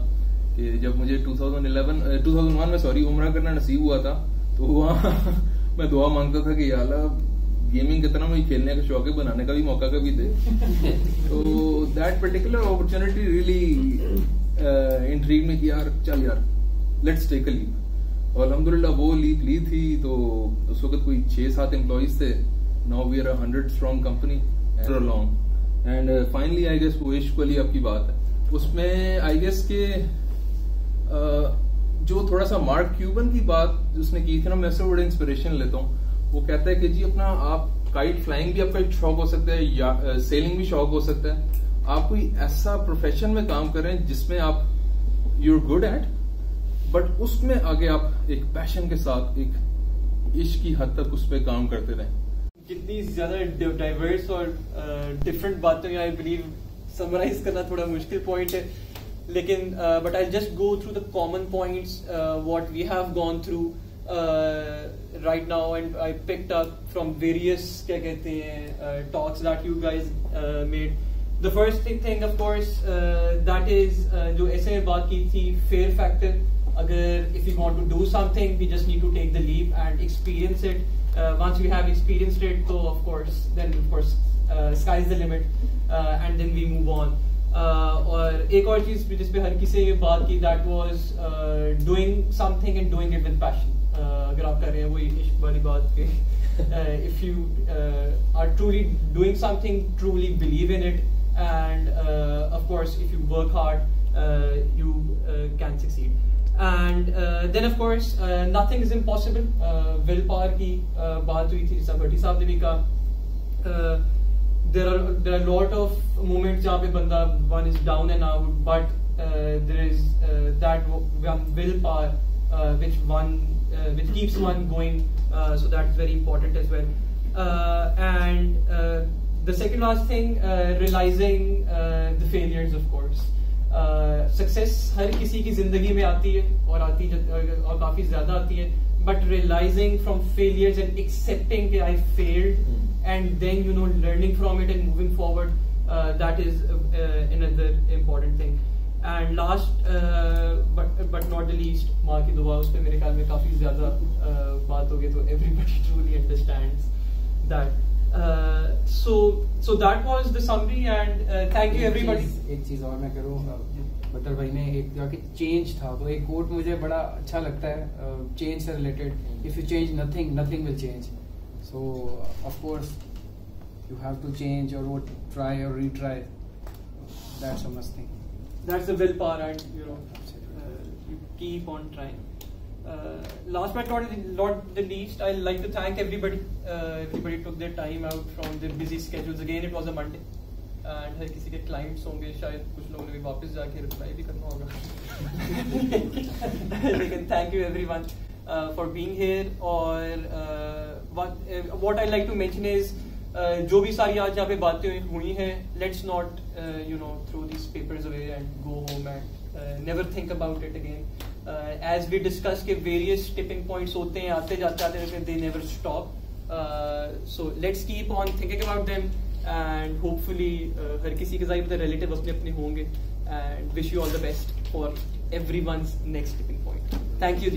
कि जब मुझे 2001 में सॉरी उम्रा करना नसीब हुआ था, तो वहाँ मैं दुआ मांगता था कि यार गेमिंग कितना मुझे खेलने का शौक है, बनाने का भी मौका कभी दे। तो that particular opportunity really intrigue में कि यार चल यार लेट्स टेक अ लीप, और अल्हम्दुलिल्लाह वो लीप ली थी। तो उस वक्त कोई 6-7 एम्प्लॉइज थे, now we are 100 strong company long, and finally I guess वो इश्क वाली आपकी बात है। उसमें आई गेस के जो थोड़ा सा मार्क क्यूबन की बात उसने की थी ना, मैं उससे बड़ा इंस्पिरेशन लेता हूँ। वो कहता है कि जी अपना आप काइट फ्लाइंग भी आपका एक शौक हो सकता है, या सेलिंग भी शौक हो सकता है। आप कोई ऐसा प्रोफेशन में काम करें जिसमें आप यूर गुड एट, बट उसमें आगे आप एक पैशन के साथ एक इश्क की हद तक उस पर काम करते रहें। कितनी ज्यादा डाइवर्स और डिफरेंट बातें आई बिलीव समराइज करना थोड़ा मुश्किल पॉइंट है, लेकिन but I just go through the common points what we have gone through right now, and I picked up from various क्या कहते हैं talks that you guys made. The first thing of course that is जो ऐसे में बात की थी fear factor. अगर if we want to do something we just need to take the leap and experience it. Once we have experienced it, so of course sky's the limit, and then we move on. और एक और चीज जिस पे हर किसी ने बात की, that was doing something and doing it with passion. अगर आप कर रहे हैं वही इश्क वाली बात के, if you are truly doing something, truly believe in it, and of course if you work hard you can succeed. And then of course nothing is impossible. willpower की बात हुई थी, जैसा भट्टी साहब ने भी कहा, there are a lot of moments जहाँ पे बंदा one is down and out, but there is that willpower which keeps one going, so that's very important as well. And the second last thing, realizing the failures of course. Success हर किसी की जिंदगी में आती है और काफी ज्यादा आती है, but realizing from failures and accepting that I failed, and then learning from it and moving forward, that is another important thing. And last but not the least, माँ की दुआ, उस पे मेरे ख्याल में काफी ज्यादा बात हो गई, तो everybody truly understands that. So that was the summary, and thank you everybody. एक चीज और मैं करूँ, बटर भाई ने एक जगह चेंज था, तो एक कोट मुझे बड़ा अच्छा लगता है चेंज से related, if you change nothing, nothing will change. So of course you have to change और वो ट्राई और retry, that's a must thing. That's the willpower, and you keep on trying. Last but not the least, I'd like to thank everybody. Everybody took their time out from their busy schedules. Again, it was a Monday, and हर किसी के clients होंगे, शायद कुछ लोगों ने भी वापस जाके reply भी करना होगा. लेकिन thank you everyone for being here. और what I'd like to mention is, जो भी सारी आज यहाँ पे बातें हुई हैं, let's not throw these papers away and go home and never think about it again. As we discussed के various tipping points होते हैं, आते जाते they never stop. So let's keep on thinking about them, and hopefully हर किसी के ज़ाहिर relative अपने होंगे, and wish you all the best for everyone's next tipping point. Thank you.